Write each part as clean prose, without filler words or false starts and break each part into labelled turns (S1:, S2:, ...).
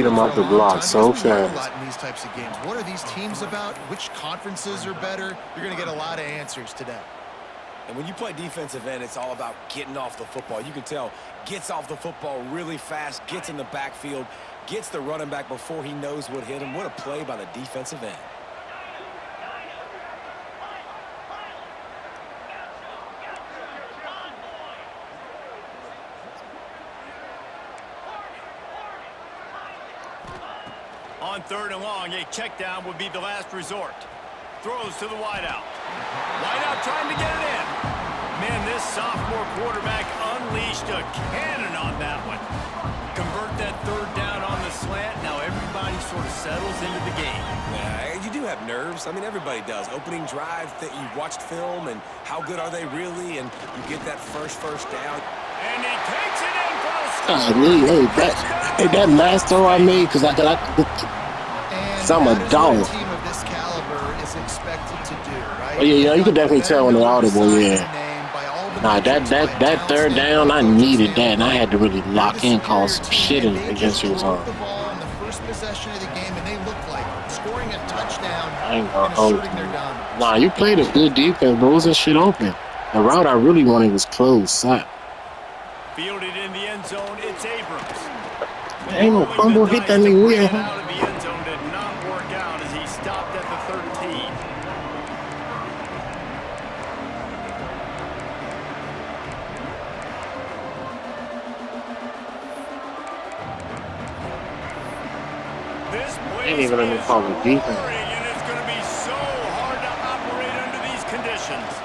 S1: beat
S2: lead
S1: him
S2: for
S1: off
S2: a
S1: the
S2: long
S1: block
S2: time because
S1: so
S2: we learn a
S1: fast.
S2: lot in these types of games. What are these teams about? Which conferences are better? You're going to get a lot of answers today.
S3: And when you play defensive end, it's all about getting off the football. You can tell, gets off the football really fast, gets in the backfield, gets the running back before he knows what hit him. What a play by the defensive end.
S4: On 3rd and long, a check down would be the last resort. Throws to the wideout. Wideout trying to get it in. Man, this sophomore quarterback unleashed a cannon on that one. Convert that 3rd down on the slant. Now everybody sort of settles into the game.
S3: Yeah, you do have nerves. I mean, everybody does. Opening drive, that you've watched film, and how good are they really? And you get that first down.
S4: And he takes it in for the
S1: Hey, that last throw I made, because I'm a
S2: That is what a
S1: dog.
S2: team of this caliber is expected to do, right?
S1: Oh, yeah, you
S2: They've
S1: could
S2: got the
S1: definitely
S2: better
S1: tell when they're
S2: number
S1: audible,
S2: assigned to
S1: yeah.
S2: the name by all the
S1: Nah,
S2: metrics, by a
S1: that
S2: talent
S1: 3rd down,
S2: standpoint,
S1: I
S2: coaching
S1: needed that, and I
S2: standpoint.
S1: had to really
S2: They're
S1: lock
S2: the
S1: in, call
S2: superior
S1: some
S2: team,
S1: shit
S2: and
S1: in
S2: they
S1: against
S2: just
S1: you.
S2: drove the ball on the first possession of the game, and they looked like scoring a touchdown
S1: I ain't
S2: and
S1: gonna hold
S2: asserting their
S1: you.
S2: dominance.
S1: Nah, you played a good defense, but wasn't shit open. The route I really wanted was close.
S4: Fielded in the end zone, it's Abrams.
S1: Ain't no fumble, hit that nigga
S4: Bring
S1: weird.
S4: it out of the end zone did not work out as he stopped at the 13. This
S1: Ain't
S4: place
S1: even let me
S4: is
S1: call the defense.
S4: roaring, and it's going to be so hard to operate under these conditions.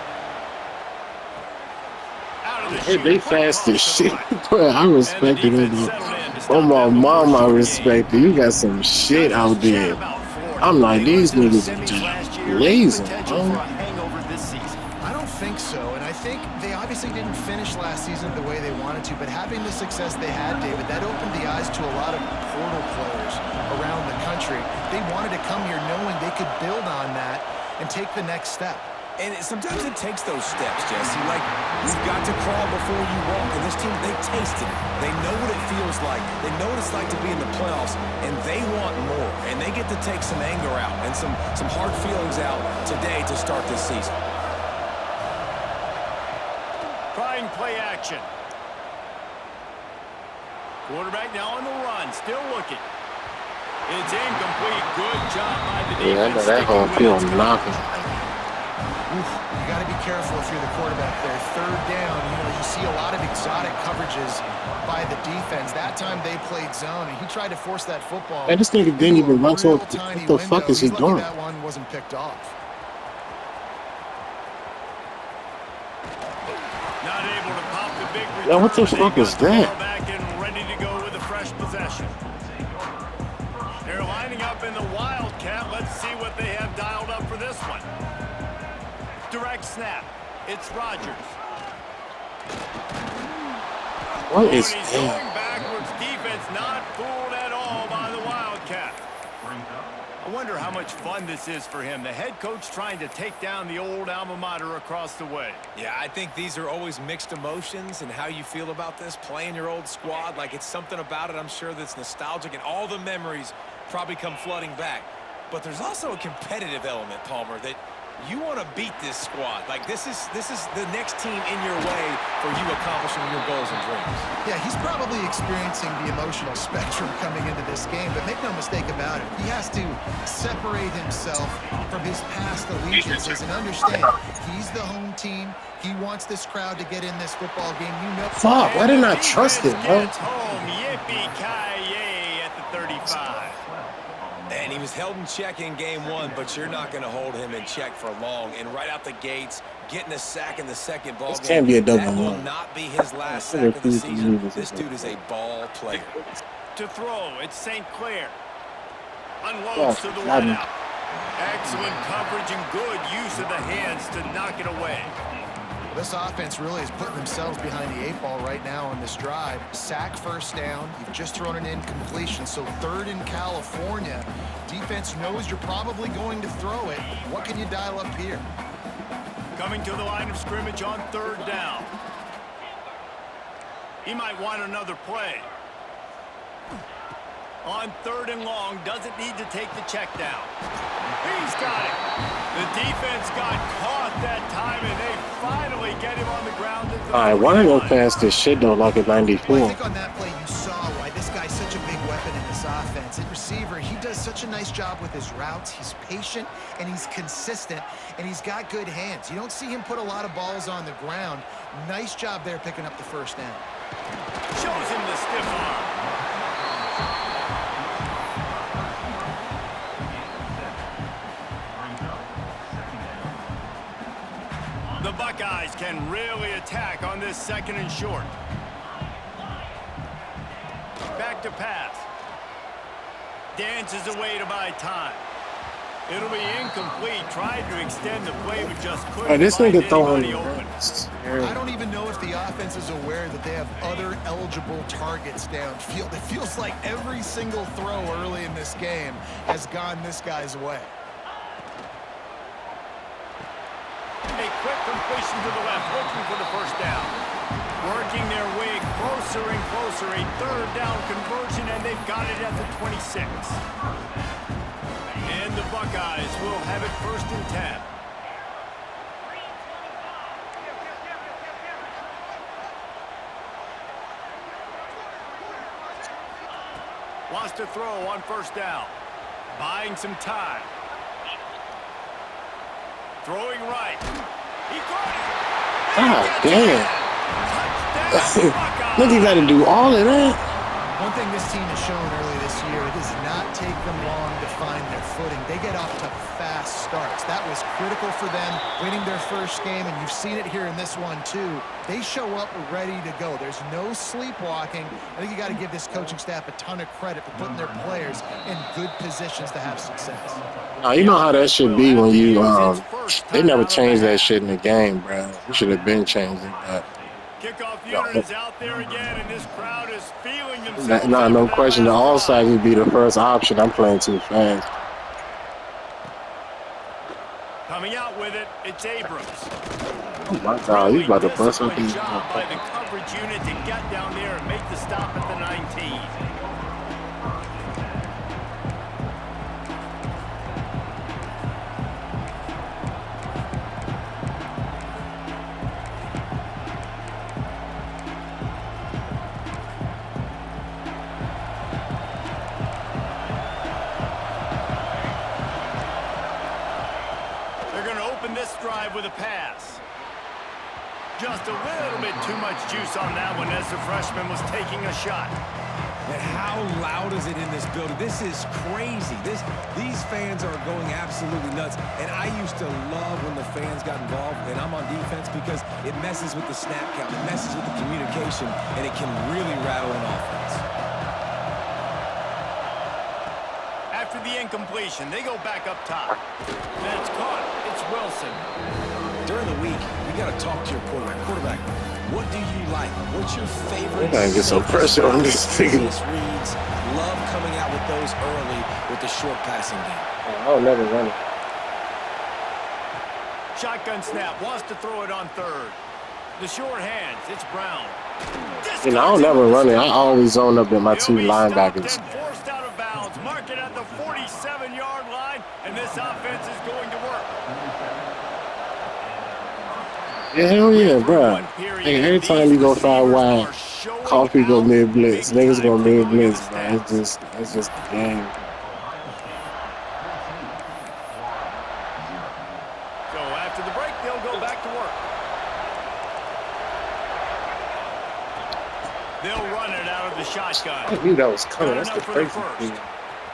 S4: Out of the
S1: Hey,
S4: chute,
S1: they
S4: quick
S1: fast as
S4: toss to the
S1: shit.
S4: right.
S1: Bro, I
S4: And the
S1: respected it.
S4: defense settled in to
S1: Oh,
S4: stop
S1: my
S4: that one for a
S1: mom, I
S4: short gain.
S1: respect it. You got some shit
S4: Now
S1: out
S4: just chat
S1: there.
S4: about Florida.
S1: I'm like,
S4: They
S1: these
S4: lose in the
S1: niggas
S4: semis
S1: just
S4: last year.
S1: lazy,
S4: Potential for
S1: bro.
S4: a hangover this season.
S2: I don't think so, and I think they obviously didn't finish last season the way they wanted to, but having the success they had, David, that opened the eyes to a lot of portal players around the country. They wanted to come here knowing they could build on that and take the next step.
S3: And sometimes it takes those steps, Jesse. Like, you've got to crawl before you walk. And this team, they tasted it. They know what it feels like. They know what it's like to be in the playoffs, and they want more. And they get to take some anger out and some hard feelings out today to start this season.
S4: Trying play action. Quarterback now on the run, still looking. It's incomplete. Good job by the defense.
S1: Yeah, I know that whole field knocking.
S2: You got to be careful if you're the quarterback there. 3rd down, you see a lot of exotic coverages by the defense. That time they played zone, and he tried to force that football.
S1: Man, this nigga didn't even run to it. What the fuck is he
S2: He's
S1: doing?
S2: lucky that one wasn't picked off.
S4: Not able to pop the big return.
S1: Yeah, what the fuck is that?
S4: Back and ready to go with a fresh possession. They're lining up in the Wildcat. Let's see what they have dialed up for this one. Direct snap. It's Rodgers.
S1: What is
S4: He's
S1: that?
S4: going backwards. Defense not fooled at all by the Wildcat. I wonder how much fun this is for him. The head coach trying to take down the old alma mater across the way.
S3: Yeah, I think these are always mixed emotions and how you feel about this, playing your old squad. Like, it's something about it, I'm sure, that's nostalgic, and all the memories probably come flooding back. But there's also a competitive element, Palmer, that you want to beat this squad. Like, this is the next team in your way for you accomplishing your goals and dreams.
S2: Yeah, he's probably experiencing the emotional spectrum coming into this game, but make no mistake about it, he has to separate himself from his past allegiances and understand he's the home team. He wants this crowd to get in this football game.
S1: Fuck, why didn't I trust it, bro?
S4: Home. Yippee-ki-yay at the 35.
S3: And he was held in check in game 1, but you're not going to hold him in check for long. And right out the gates, getting a sack in the second ball
S1: This
S3: game,
S1: can't be a double
S3: that will
S1: one.
S3: not be his last sack of the season. This dude is a ball player.
S4: To throw, it's St. Clair. Unloads to the wideout. Excellent coverage and good use of the hands to knock it away.
S2: This offense really is putting themselves behind the 8 ball right now on this drive. Sack, 1st down. You've just thrown an incompletion, so 3rd in California. Defense knows you're probably going to throw it. What can you dial up here?
S4: Coming to the line of scrimmage on 3rd down. He might want another play. On 3rd and long, doesn't need to take the check down. He's got it. The defense got caught that time, and they finally get him on the ground.
S1: All right, why don't go past this shit though like a
S2: Well, I
S1: 94?
S2: think on that play you saw why this guy's such a big weapon in this offense. At receiver, he does such a nice job with his routes. He's patient, and he's consistent, and he's got good hands. You don't see him put a lot of balls on the ground. Nice job there picking up the first down.
S4: Shows him the stiff arm. The Buckeyes can really attack on this 2nd and short. Back to pass. Dances away to buy time. It'll be incomplete. Tried to extend the play, but just couldn't
S1: This
S4: find
S1: nigga throwing.
S4: anybody open.
S2: I don't even know if the offense is aware that they have other eligible targets downfield. It feels like every single throw early in this game has gone this guy's way.
S4: A quick completion to the left, looking for the first down. Working their way closer and closer. A 3rd down conversion, and they've got it at the 26. And the Buckeyes will have it 1st and 10. Wants to throw on 1st down. Buying some time. Throwing right. He got it.
S1: God damn.
S4: Touchdown, Buckeyes.
S1: Look, you got to do all of that.
S2: One thing this team has shown early this year, it does not take them long to find their footing. They get off to fast starts. That was critical for them, winning their first game, and you've seen it here in this one too. They show up ready to go. There's no sleepwalking. I think you got to give this coaching staff a ton of credit for putting their players in good positions to have success.
S1: You know how that should be when you they never changed that shit in the game, bro. We should have been changed it, but
S4: Kickoff unit is out there again, and this crowd is feeling themselves.
S1: no question. The offside would be the first option. I'm playing too fast.
S4: Coming out with it, it's Abrams.
S1: Oh my God, he's about to bust up
S4: Disciplined
S1: these.
S4: job by the coverage unit to get down there and make the stop at the 19. This drive with a pass. Just a little bit too much juice on that one as the freshman was taking a shot.
S3: And how loud is it in this building? This is crazy. These fans are going absolutely nuts. And I used to love when the fans got involved, and I'm on defense, because it messes with the snap count, it messes with the communication, and it can really rattle an offense.
S4: After the incompletion, they go back up top. That's caught. It's Wilson.
S3: During the week, you got to talk to your quarterback. Quarterback, what do you like? What's your favorite?
S1: We gotta get some pressure on this thing.
S3: Reads, love coming out with those early with the short passing game.
S1: I'll never run it.
S4: Shotgun snap. Wants to throw it on 3rd. The short hands. It's Brown.
S1: You know, I'll never run it. I always zone up in my two
S4: He'll be stopped
S1: linebackers.
S4: and forced out of bounds. Mark it at the 47-yard line, and this offense is going to work.
S1: Yeah, hell yeah, bro. Hey, every time you go 5 wide, Coffee go mid blitz. Niggas go mid blitz, bro. It's just the game.
S4: So after the break, they'll go back to work. They'll run it out of the shotgun.
S1: I knew that was coming. That's the crazy thing.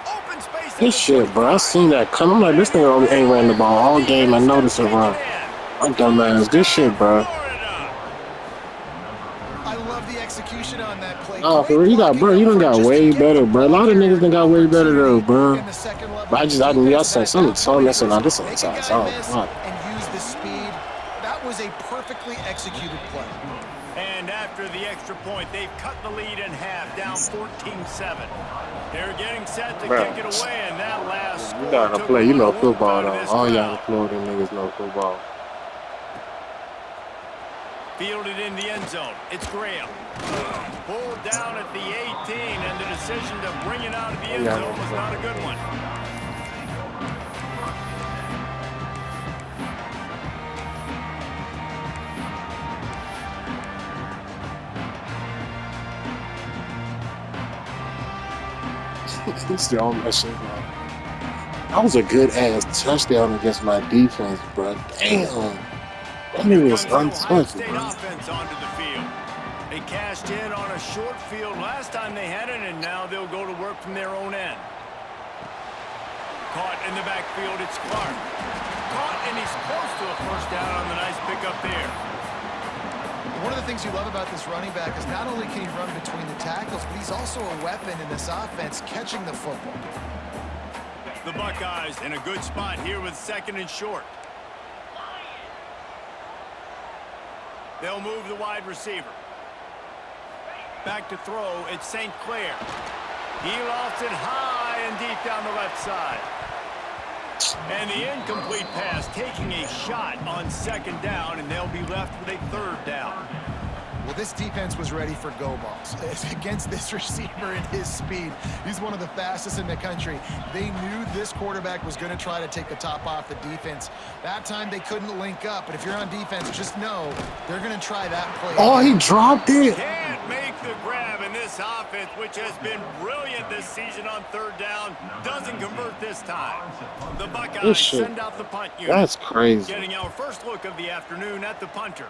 S4: Open space.
S1: This shit, bro. I seen that come. I'm like, this nigga ain't ran the ball all game. I noticed it run. My dumb ass. This shit, bro.
S2: I love the execution on that play.
S1: Oh, for real, you done got way better, bro. A lot of niggas done got way better though, bro. But I knew y'all said something. So I'm messing on this on side. So,
S2: And use the speed. That was a perfectly executed play.
S4: And after the extra point, they've cut the lead in half, down 14-7. They're getting set to
S1: Bro,
S4: kick it away, and that last score
S1: you gotta
S4: took
S1: play.
S4: a
S1: You know
S4: lot of
S1: football
S4: work out
S1: though.
S4: of this
S1: All y'all
S4: crowd.
S1: Florida niggas know football.
S4: Fielded in the end zone. It's Graham. Pulled down at the 18, and the decision to bring it out of the end zone was not a good one.
S1: He's still on that shit, man. That was a good ass touchdown against my defense, bro. Damn. That nigga was untouched,
S4: State
S1: bro.
S4: offense onto the field. They cashed in on a short field last time they had it, and now they'll go to work from their own end. Caught in the backfield, it's Clark. Caught, and he's close to a first down on the nice pickup there.
S2: One of the things you love about this running back is not only can he run between the tackles, but he's also a weapon in this offense catching the football.
S4: The Buckeyes in a good spot here with second and short. They'll move the wide receiver. Back to throw, it's St. Clair. He lofts it high and deep down the left side. And the incomplete pass taking a shot on second down, and they'll be left with a third down.
S2: Well, this defense was ready for go balls. Against this receiver and his speed, he's one of the fastest in the country. They knew this quarterback was going to try to take the top off the defense. That time they couldn't link up, but if you're on defense, just know they're going to try that play.
S1: Oh, he dropped it.
S4: Can't make the grab, and this offense, which has been brilliant this season on third down, doesn't convert this time. The Buckeyes send out the punt unit.
S1: That's crazy.
S4: Getting our first look of the afternoon at the punter.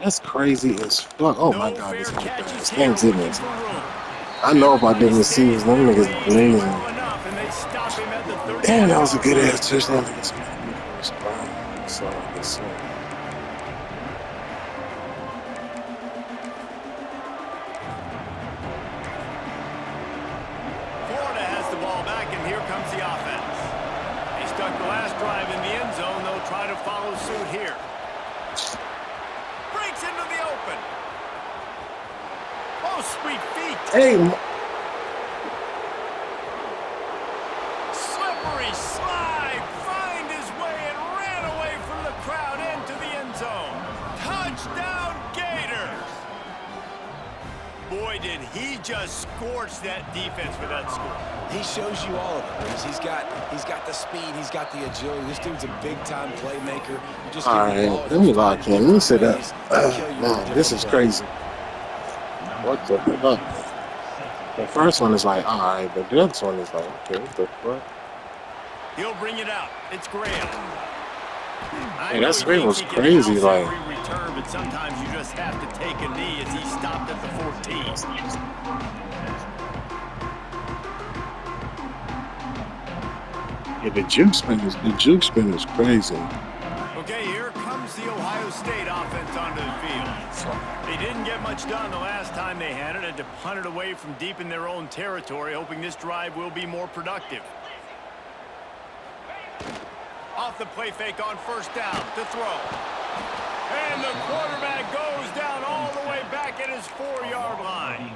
S1: That's crazy as fuck. Oh my god, this nigga fast. Thank goodness. I know about them receivers. Them niggas blazing. Damn, that was a good ass touchdown against me. So,
S4: Florida has the ball back, and here comes the offense. They stuck the last drive in the end zone. They'll try to follow suit here. Breaks into the open. Oh, sweet feet.
S1: hey,
S4: Slippery slide. Find his way and ran away from the crowd into the end zone. Touchdown, Gators. Boy, did he just scorch that defense for that score.
S3: He shows you all of it. He's got the speed. He's got the agility. This dude's a big-time playmaker. You just
S1: all right, let me lock in. Let me sit up. Man, this is crazy. What the fuck? The first one is like, all right, but the next one is like, okay, what the fuck?
S4: He'll bring it out. It's Graham.
S1: Hey, that screen was crazy, like.
S4: Return, but sometimes you just have to take a knee as he stopped at the 14.
S1: Yeah, the juke spin was crazy.
S4: Okay, here comes the Ohio State offense onto the field. They didn't get much done the last time they had it, and to punt it away from deep in their own territory, hoping this drive will be more productive. Off the play fake on first down to throw. And the quarterback goes down all the way back at his 4-yard line.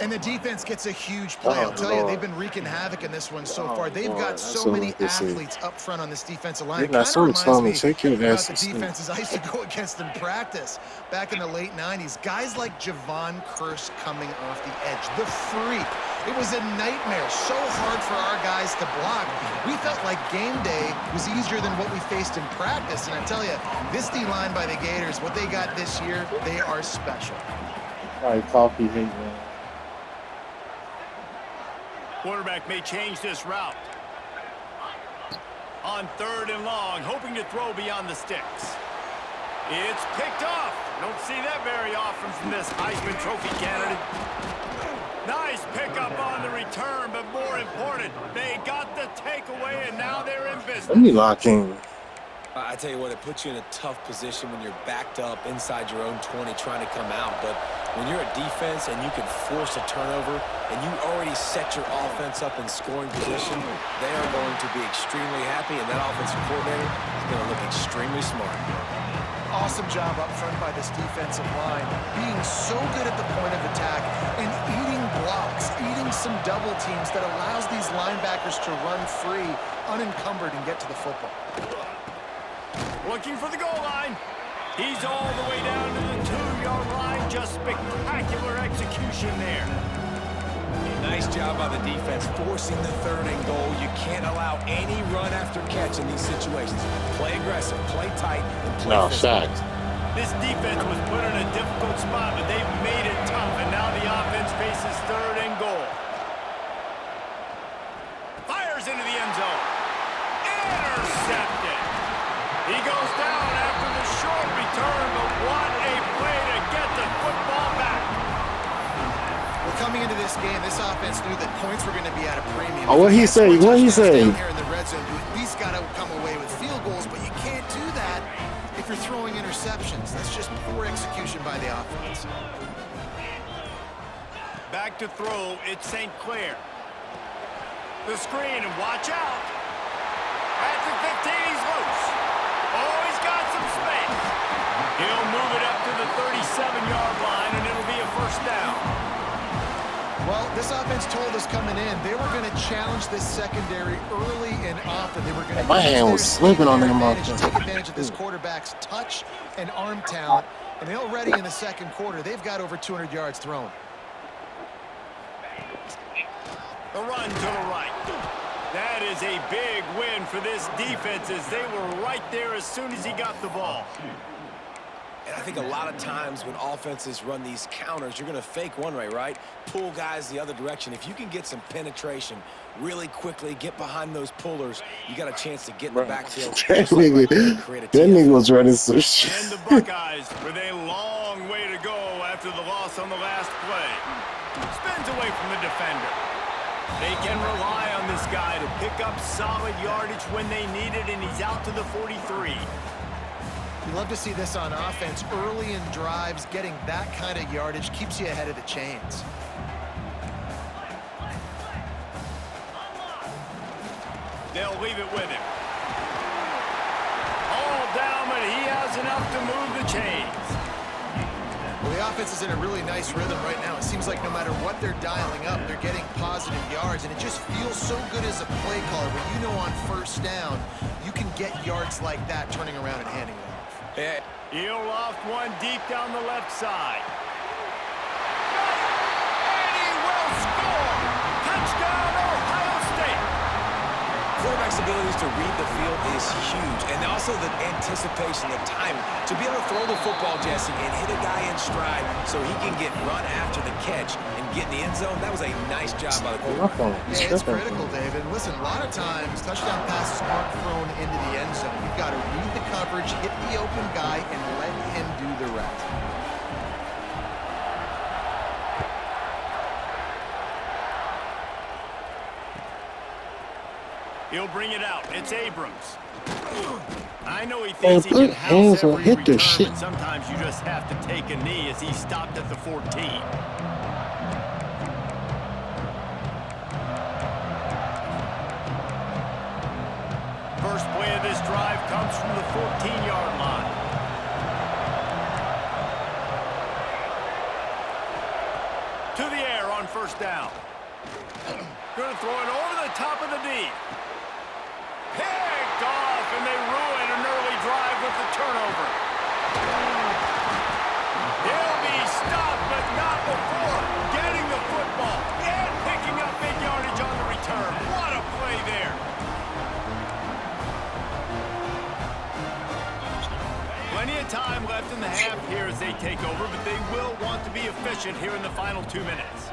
S2: And the defense gets a huge play. I'll tell you, they've been wreaking havoc in this one so far. They've got so many athletes up front on this defensive line. It kind of reminds me about the defenses I used to go against in practice back in the late 90s. Guys like Javon Curse coming off the edge. The freak. It was a nightmare. So hard for our guys to block. We felt like game day was easier than what we faced in practice. And I tell you, this D-line by the Gators, what they got this year, they are special.
S1: All right, coffee hate, man.
S4: Quarterback may change this route. On third and long, hoping to throw beyond the sticks. It's picked off. Don't see that very often from this Heisman Trophy candidate. Nice pickup on the return, but more important, they got the takeaway, and now they're in business.
S1: Let me lock in.
S3: I tell you what, it puts you in a tough position when you're backed up inside your own 20 trying to come out. But when you're a defense and you can force a turnover and you already set your offense up in scoring position, they are going to be extremely happy, and that offensive coordinator is going to look extremely smart.
S2: Awesome job up front by this defensive line, being so good at the point of attack and eating blocks, eating some double teams that allows these linebackers to run free, unencumbered, and get to the football.
S4: Looking for the goal line. He's all the way down to the 2-yard line. Just spectacular execution there.
S3: Nice job by the defense forcing the 3rd and goal. You can't allow any run after catch in these situations. Play aggressive, play tight, and play
S1: No,
S3: physical.
S1: facts.
S4: This defense was put in a difficult spot, but they've made it tough, and now the offense faces 3rd and goal. Fires into the end zone. Intercepted. He goes down after the short return, but what a play to get the football back.
S2: Well, coming into this game, this offense knew that points were going to be at a premium.
S1: Oh, what he say? What he say?
S2: Down here in the red zone, you at least got to come away with field goals, but you can't do that if you're throwing interceptions. That's just poor execution by the offense.
S4: Back to throw, it's St. Clair. The screen, and watch out. At the 15, he's loose. Oh, he's got some space. He'll move it up to the 37-yard line, and it'll be a 1st down.
S2: Well, this offense told us coming in they were going to challenge this secondary early and often. They were going to
S1: My hand was slipping on them up there.
S2: take advantage of this quarterback's touch and arm talent. And already in the 2nd quarter, they've got over 200 yards thrown.
S4: The run to the right. That is a big win for this defense as they were right there as soon as he got the ball.
S3: And I think a lot of times when offenses run these counters, you're going to fake one way, right? Pull guys the other direction. If you can get some penetration really quickly, get behind those pullers, you got a chance to get in the backfield.
S1: That nigga was running some shit.
S4: And the Buckeyes with a long way to go after the loss on the last play. Spins away from the defender. They can rely on this guy to pick up solid yardage when they need it, and he's out to the 43.
S2: You love to see this on offense. Early in drives, getting that kind of yardage keeps you ahead of the chains.
S4: They'll leave it with him. All down, but he has enough to move the chains.
S2: Well, the offense is in a really nice rhythm right now. It seems like no matter what they're dialing up, they're getting positive yards, and it just feels so good as a play caller when you know on 1st down you can get yards like that turning around and handing it off.
S3: Yeah.
S4: He'll loft one deep down the left side. And he will score! Touchdown, Ohio State!
S3: Quarterback's abilities to read the field is huge. And also the anticipation, the timing. To be able to throw the football, Jesse, and hit a guy in stride so he can get run after the catch and get in the end zone, that was a nice job by the quarterback.
S2: Yeah, it's critical, David. Listen, a lot of times touchdown passes aren't thrown into the end zone. You've got to read the coverage, hit the open guy, and let him do the rest.
S4: He'll bring it out. It's Abrams. I know he thinks he
S1: put
S4: can
S1: hands
S4: house
S1: on
S4: every
S1: hit
S4: return,
S1: this shit.
S4: but sometimes you just have to take a knee as he stopped at the 14. First play of this drive comes from the 14-yard line. To the air on 1st down. Going to throw it over the top of the D. Picked off, and they ruin an early drive with the turnover. He'll be stopped, but not before getting the football and picking up big yardage on the return. What a play there. Plenty of time left in the half here as they take over, but they will want to be efficient here in the final 2 minutes.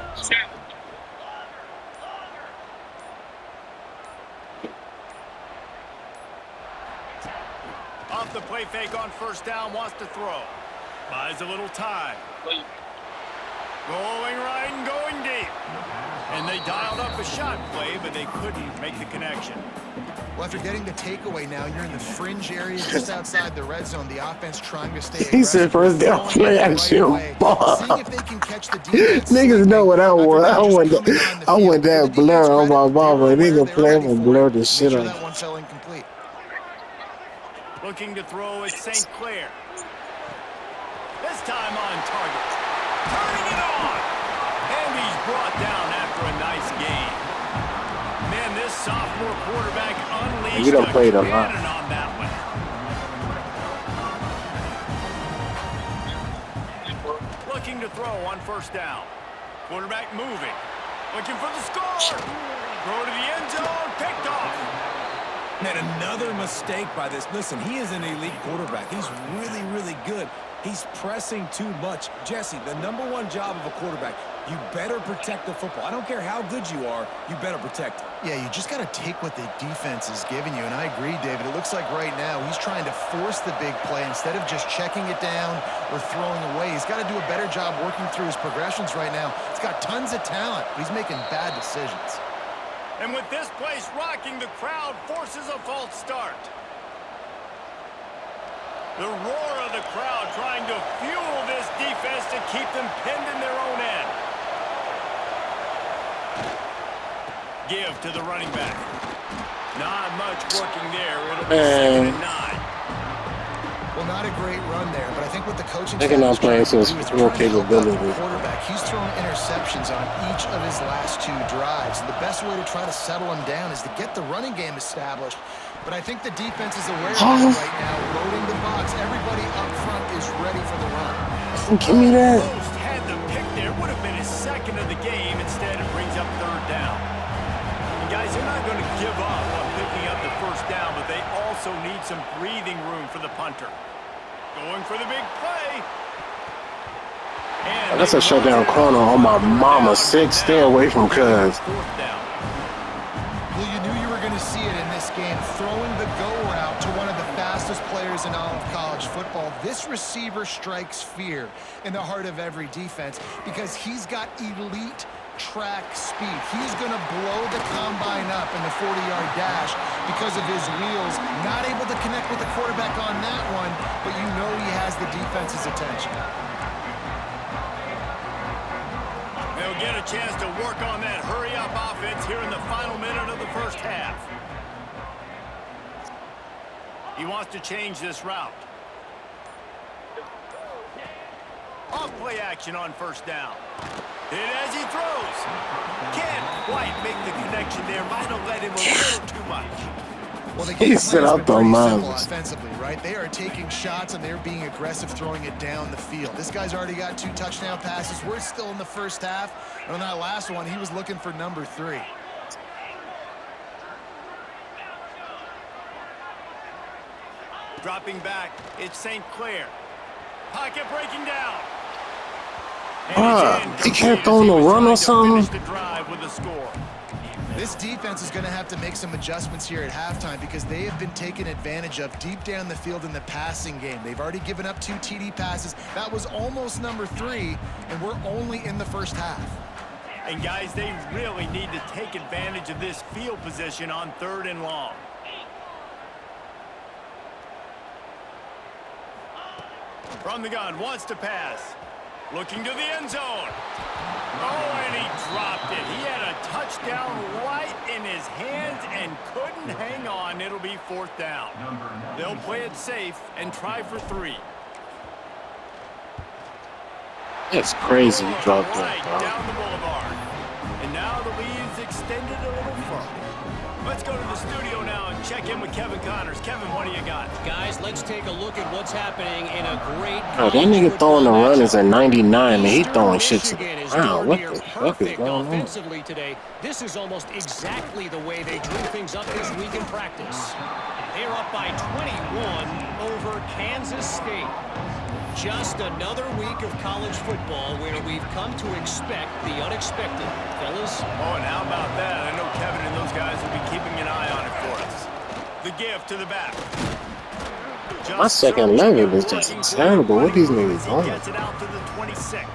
S4: Off the play fake on 1st down, wants to throw. Buys a little time. Going right and going deep. And they dialed up a shot play, but they couldn't make the connection.
S2: Well, after getting the takeaway now, you're in the fringe area just outside the red zone. The offense trying to stay
S1: He said
S2: aggressive,
S1: 1st down play action.
S2: seeing if they can catch the defense.
S1: Niggas know what I want. I want that
S2: The
S1: blur on my
S2: defense
S1: mama.
S2: credit,
S1: Nigga
S2: they're
S1: play,
S2: ready
S1: I'm gonna
S2: for
S1: blur
S2: it.
S1: the
S2: Make
S1: shit
S2: sure
S1: on.
S2: that one fell incomplete.
S4: Looking to throw at St. Clair. This time on target. Turning it on. And he's brought down after a nice gain. Man, this sophomore quarterback unleashed
S1: You don't play it a lot.
S4: cannon on that one. first down. Quarterback moving. Looking for the score. Throw to the end zone. Picked off.
S3: Man, another mistake by this. Listen, he is an elite quarterback. He's really, really good. He's pressing too much. Jesse, the #1 job of a quarterback, you better protect the football. I don't care how good you are, you better protect it.
S2: Yeah, you just got to take what the defense is giving you, and I agree, David. It looks like right now he's trying to force the big play instead of just checking it down or throwing away. He's got to do a better job working through his progressions right now. He's got tons of talent, but he's making bad decisions.
S4: And with this place rocking, the crowd forces a false start. The roar of the crowd trying to fuel this defense to keep them pinned in their own end. Give to the running back. Not much working there. It'll be 2nd and 9.
S2: Well, not a great run there, but I think what the coaching
S1: They can
S2: staff is
S1: outplay
S2: trying to
S1: his
S2: do is
S1: real
S2: they're trying to help out the
S1: capability.
S2: quarterback. He's thrown interceptions on each of his last 2 drives. And the best way to try to settle him down is to get the running game established. But I think the defense is aware of it right now, loading the box. Everybody up front is ready for the run.
S1: Give me that.
S4: Almost had the pick there. Would have been his 2nd of the game. Instead, it brings up 3rd down. And guys, they're not going to give up on picking up the 1st down, but they also need some breathing room for the punter. Going for the big play. And
S1: That's a shutdown corner on my mama. 6. Stay away from Cuz.
S4: 4th down.
S2: Well, you knew you were going to see it in this game, throwing the go route to one of the fastest players in all of college football. This receiver strikes fear in the heart of every defense because he's got elite track speed. He's going to blow the combine up in the 40-yard dash because of his wheels. Not able to connect with the quarterback on that one, but you know he has the defense's attention.
S4: They'll get a chance to work on that hurry-up offense here in the final minute of the first half. He wants to change this route. Off play action on 1st down. And as he throws, can't quite make the connection there. Might have let him a little too much.
S2: Well, the
S1: He
S2: game
S1: set
S2: plan's
S1: up
S2: been
S1: the
S2: pretty simple
S1: miles.
S2: offensively, right? They are taking shots and they're being aggressive, throwing it down the field. This guy's already got 2 touchdown passes. We're still in the first half. And on that last one, he was looking for number 3.
S4: Dropping back, it's St. Clair. Pocket breaking down.
S1: He can't throw on the run or something?
S4: The drive with a score.
S2: This defense is going to have to make some adjustments here at halftime because they have been taken advantage of deep down the field in the passing game. They've already given up 2 TD passes. That was almost number 3, and we're only in the first half.
S4: And guys, they really need to take advantage of this field position on 3rd and long. From the gun, wants to pass. Looking to the end zone. Oh, and he dropped it. He had a touchdown right in his hands and couldn't hang on. It'll be 4th down. They'll play it safe and try for 3.
S1: That's crazy. You dropped
S4: Right
S1: that,
S4: down the boulevard. And now the lead's extended a little further. Let's go to the studio now and check in with Kevin Connors. Kevin, what do you got?
S5: Guys, let's take a look at what's happening in a great
S1: bro. That nigga throwing the run is at 99, and he throwing shit to the ground. What the fuck is going on?
S5: Offensively today, this is almost exactly the way they drew things up this week in practice. They're up by 21 over Kansas State. Just another week of college football where we've come to expect the unexpected. Fellas?
S4: Oh, and how about that? I know Kevin and those guys will be keeping an eye on it for us. The gift to the back.
S1: My second level is just terrible. What these niggas doing?
S4: Gets it out to the 26.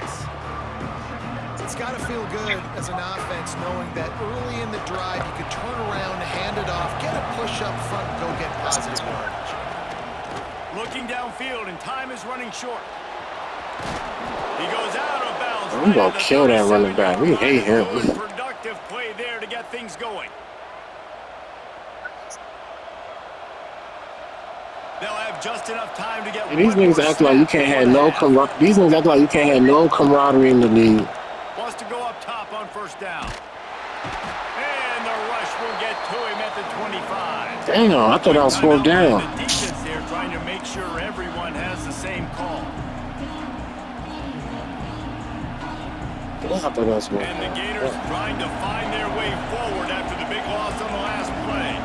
S2: It's got to feel good as an offense knowing that early in the drive you could turn around, hand it off, get a push up front, and go get positive yardage.
S4: Looking downfield, and time is running short. He goes out of bounds.
S1: I'm gonna kill that running back. We hate him.
S4: Productive play there to get things going. They'll have just enough time to get.
S1: And these niggas act like you can't have no camaraderie. These niggas act like you can't have no camaraderie in the league.
S4: Wants to go up top on 1st down. And the rush will get to him at the 25.
S1: Damn, I thought I was 4th down.
S4: The defense there trying to make sure everyone has the same call.
S1: I thought that's what.
S4: And the Gators trying to find their way forward after the big loss on the last play.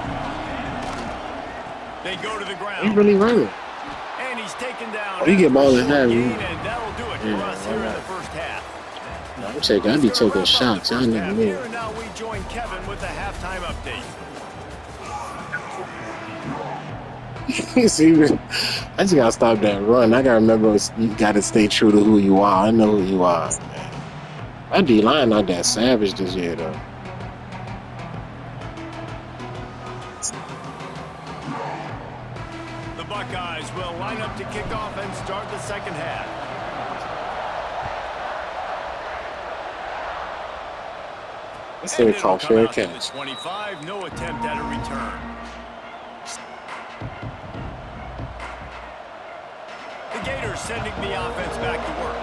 S4: They go to the
S1: He
S4: ground.
S1: really running.
S4: And he's taken down.
S1: Oh, he get ball in
S4: short
S1: hand.
S4: gain, and that'll do it for
S1: Yeah,
S4: us here in
S1: alright.
S4: the first half.
S1: I'm taking. I be
S4: Let's go
S1: taking
S4: wrap up
S1: shots.
S4: the
S1: I
S4: first
S1: never
S4: half
S1: knew.
S4: here, and now we join Kevin with the halftime update.
S1: See, I just gotta stop that run. I gotta remember you gotta stay true to who you are. I know who you are, man. My D line not that savage this year though.
S4: The Buckeyes will line up to kick off and start the second half.
S1: Let's
S4: And
S1: say
S4: it'll
S1: call
S4: come
S1: fair
S4: out to the
S1: catch.
S4: 25, no attempt at a return. The Gators sending the offense back to work.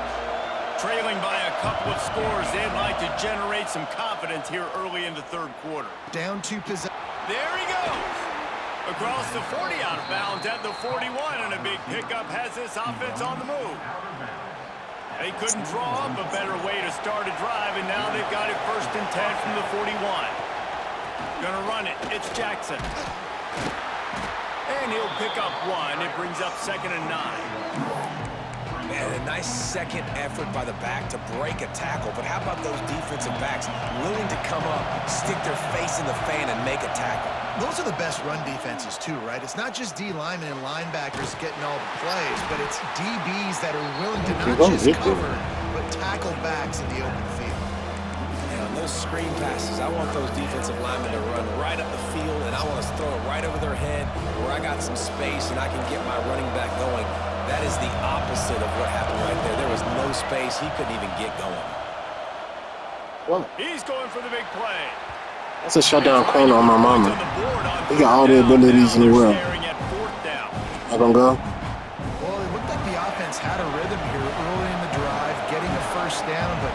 S4: Trailing by a couple of scores, they'd like to generate some confidence here early in the third quarter.
S2: Down to possession.
S4: There he goes. Across the 40 out of bounds at the 41, and a big pickup has this offense on the move. They couldn't draw up a better way to start a drive, and now they've got it 1st and 10 from the 41. Gonna run it. It's Jackson. And he'll pick up one. It brings up 2nd and 9.
S3: Man, a nice second effort by the back to break a tackle. But how about those defensive backs willing to come up, stick their face in the fan, and make a tackle?
S2: Those are the best run defenses, too, right? It's not just D linemen and linebackers getting all the plays, but it's DBs that are willing to not just cover, but tackle backs in the open field.
S3: Yeah, on those screen passes, I want those defensive linemen to run right up the field, and I want to throw it right over their head where I got some space and I can get my running back going. That is the opposite of what happened right there. There was no space. He couldn't even get going.
S1: What?
S4: He's going for the big play.
S1: That's a shutdown corner on my mama. He got all the abilities in the world. I gonna go?
S2: Well, it looked like the offense had a rhythm here early in the drive, getting a first down, but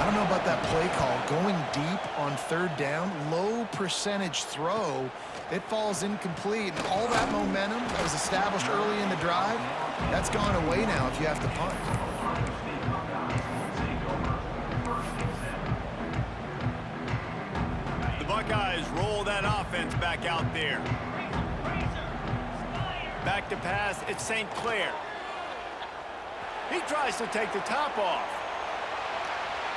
S2: I don't know about that play call. Going deep on 3rd down, low percentage throw, it falls incomplete. And all that momentum that was established early in the drive, that's gone away now if you have to punt.
S4: The Buckeyes roll that offense back out there. Back to pass, it's St. Clair. He tries to take the top off.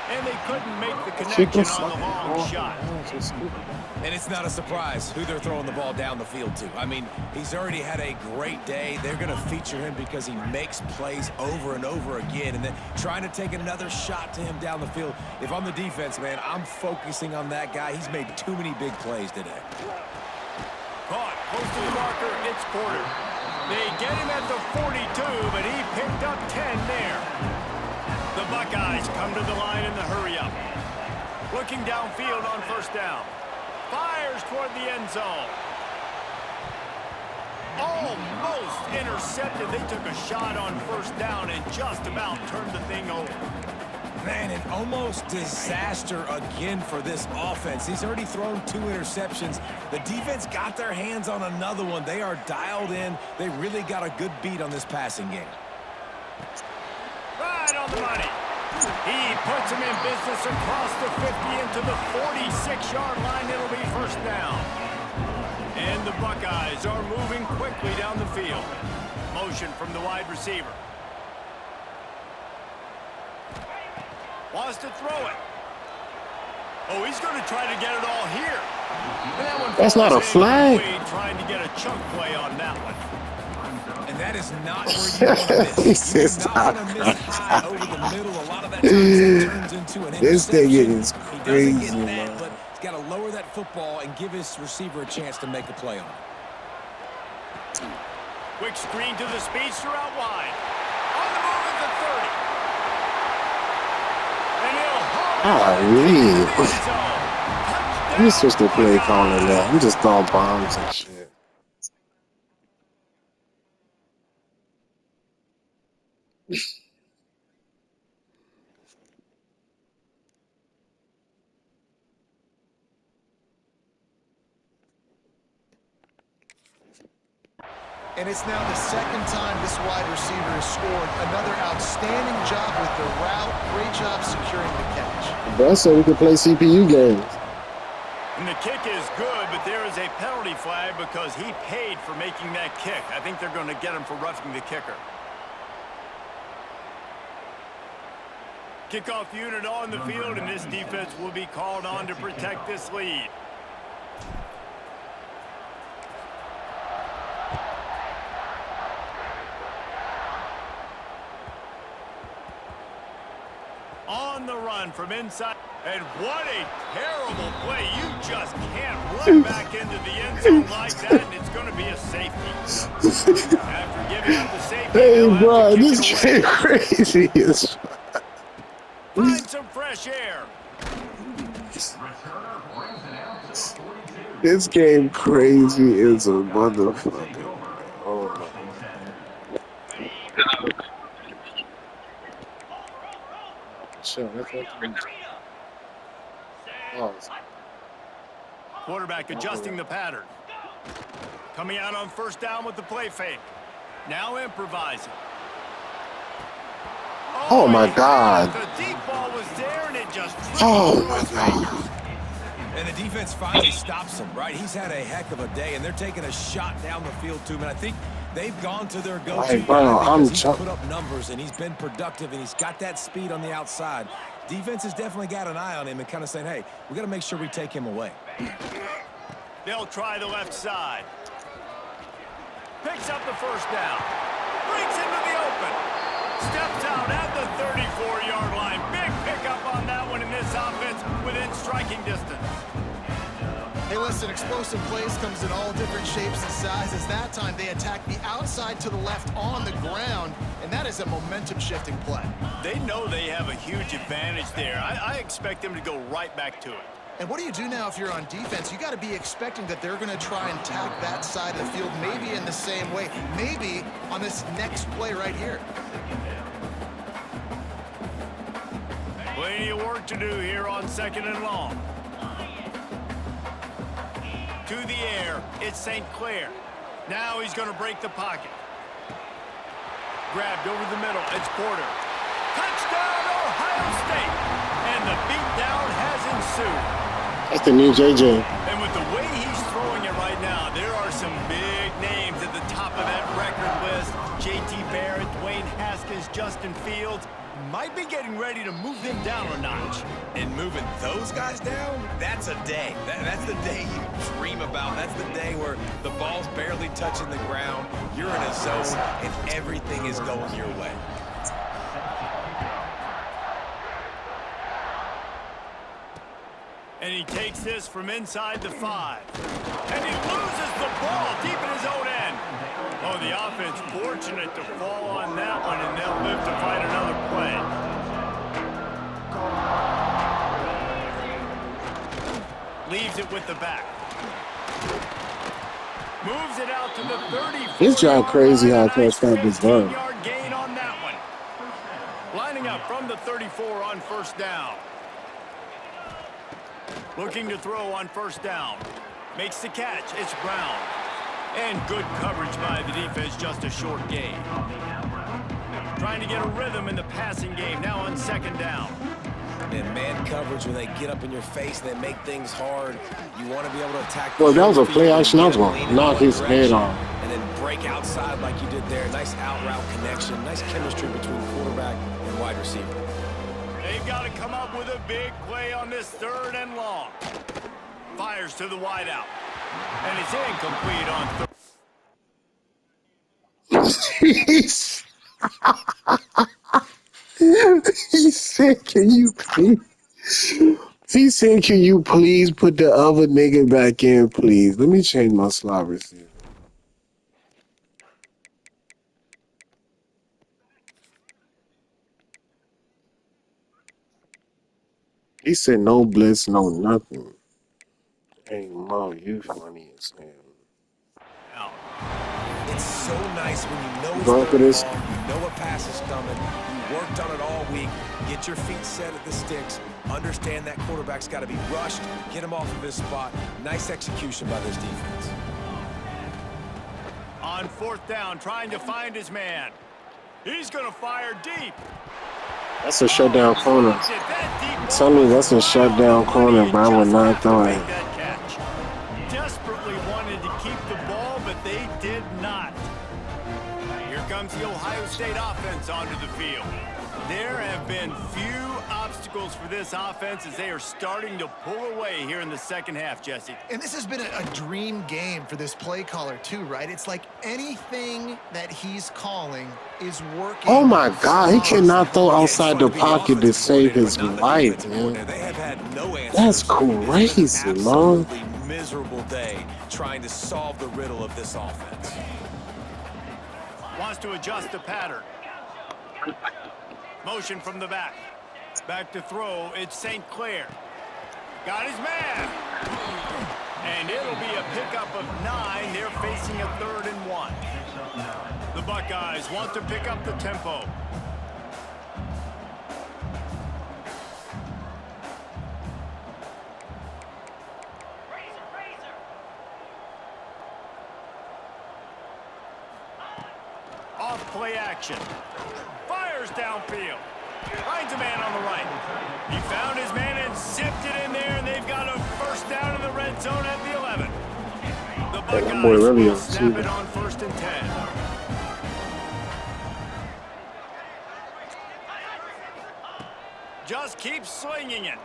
S4: And they couldn't make the connection on the long shot.
S3: And it's not a surprise who they're throwing the ball down the field to. I mean, he's already had a great day. They're going to feature him because he makes plays over and over again. And then trying to take another shot to him down the field. If I'm the defense, man, I'm focusing on that guy. He's made too many big plays today.
S4: Caught close to the marker, it's Porter. They get him at the 42, but he picked up 10 there. The Buckeyes come to the line in the hurry-up. Looking downfield on 1st down. Fires toward the end zone. Almost intercepted. They took a shot on 1st down and just about turned the thing over.
S3: Man, an almost disaster again for this offense. He's already thrown 2 interceptions. The defense got their hands on another one. They are dialed in. They really got a good beat on this passing game.
S4: Right on the money. He puts him in business across the 50 into the 46-yard line. It'll be 1st down. And the Buckeyes are moving quickly down the field. Motion from the wide receiver. Wants to throw it. Oh, he's going to try to get it all here. And that one
S1: That's not a flag.
S4: Trying to get a chunk play on that one.
S3: And that is not where you want to miss. You do not want to miss high over the middle. A lot of that times that turns into an interception.
S1: This thing is
S3: He doesn't
S1: crazy,
S3: get that,
S1: man.
S3: but he's got to lower that football and give his receiver a chance to make a play on it.
S4: Quick screen to the speedster out wide. On the move at the 30. And he'll
S1: Let me switch the play calling now. I'm just throwing bombs and shit.
S2: And it's now the second time this wide receiver has scored. Another outstanding job with the route. Great job securing the catch.
S1: Bro said we could play CPU games.
S4: And the kick is good, but there is a penalty flag because he paid for making that kick. I think they're going to get him for roughing the kicker. Kickoff unit on the field, and this defense will be called on to protect this lead. On the run from inside. And what a terrible play. You just can't run back into the end zone like that, and it's going to be a safety. After giving up the safety,
S1: Hey, bro, this game crazy as
S4: find some fresh air.
S1: This game crazy is a motherfucker. Oh my. Sure, that's what
S4: Quarterback adjusting the pattern. Coming out on first down with the play fake. Now improvising.
S1: Oh my God.
S4: The deep ball was there and it just
S1: Oh my God.
S3: And the defense finally stops him, right? He's had a heck of a day, and they're taking a shot down the field to him. And I think they've gone to their go-to
S1: Hey, bro,
S3: guy because he's
S1: I'm
S3: put up numbers, and he's been productive, and he's got that speed on the outside. Defense has definitely got an eye on him and kind of saying, hey, we got to make sure we take him away.
S4: They'll try the left side. Picks up the first down. Breaks into the open. Steps out at the 34-yard line. Big pickup on that one in this offense within striking distance.
S2: Hey, listen, explosive plays comes in all different shapes and sizes. That time they attack the outside to the left on the ground, and that is a momentum-shifting play.
S4: They know they have a huge advantage there. I expect them to go right back to it.
S2: And what do you do now if you're on defense? You got to be expecting that they're going to try and attack that side of the field, maybe in the same way, maybe on this next play right here.
S4: Plenty of work to do here on second and long. To the air, it's St. Clair. Now he's going to break the pocket. Grabbed over the middle, it's Porter. Touchdown, Ohio State! And the beatdown has ensued.
S1: That's the new JJ.
S4: And with the way he's throwing it right now, there are some big names at the top of that record list. J.T. Barrett, Dwayne Haskins, Justin Fields. Might be getting ready to move them down a notch.
S3: And moving those guys down, that's a day. That's the day you dream about. That's the day where the ball's barely touching the ground, you're in a zone, and everything is going your way.
S4: And he takes this from inside the 5. And he loses the ball deep in his own end. Oh, the offense fortunate to fall on that one, and they'll live to fight another play. Leaves it with the back. Moves it out to the 30.
S1: This job crazy how I can't stop this run.
S4: 15-yard gain on that one. Lining up from the 34 on first down. Looking to throw on first down. Makes the catch. It's Brown. And good coverage by the defense, just a short gain. Trying to get a rhythm in the passing game, now on second down.
S3: And man coverage, when they get up in your face, they make things hard. You want to be able to attack.
S1: Well, that was a play action. I was going to knock his head off.
S3: And then break outside like you did there. Nice out route connection. Nice chemistry between quarterback and wide receiver.
S4: They've got to come up with a big play on this third and long. Fires to the wideout. And it's incomplete on third.
S1: He said, can you please? He said, can you please put the other nigga back in, please? Let me change my slot receiver. He said, no blitz, no nothing. Hey, Mo, you funny as hell.
S3: It's so nice when you know
S1: Going
S3: it's
S1: for this.
S3: ball, you know a pass is coming, you worked on it all week, get your feet set at the sticks, understand that quarterback's got to be rushed, get him off of his spot. Nice execution by this defense.
S4: On 4th down, trying to find his man. He's going to fire deep.
S1: That's a shutdown corner. Tell me that's a shutdown corner, but I would not throw it.
S4: Desperately wanted to keep the ball, but they did not. Here comes the Ohio State offense onto the field. There have been few obstacles for this offense as they are starting to pull away here in the second half, Jesse.
S2: And this has been a dream game for this play caller too, right? It's like anything that he's calling is working.
S1: Oh my God, he cannot throw outside the pocket to save his life, man.
S3: They have had no answers.
S1: That's crazy, man.
S3: Absolutely miserable day trying to solve the riddle of this offense.
S4: Wants to adjust the pattern. Motion from the back. Back to throw. It's St. Clair. Got his man. And it'll be a pickup of 9. They're facing a 3rd and 1. The Buckeyes want to pick up the tempo. Off play action. Fires downfield. Finds a man on the right. He found his man and zipped it in there, and they've got a first down in the red zone at the 11. The Buckeyes will snap it on 1st and 10. Just keeps swinging it.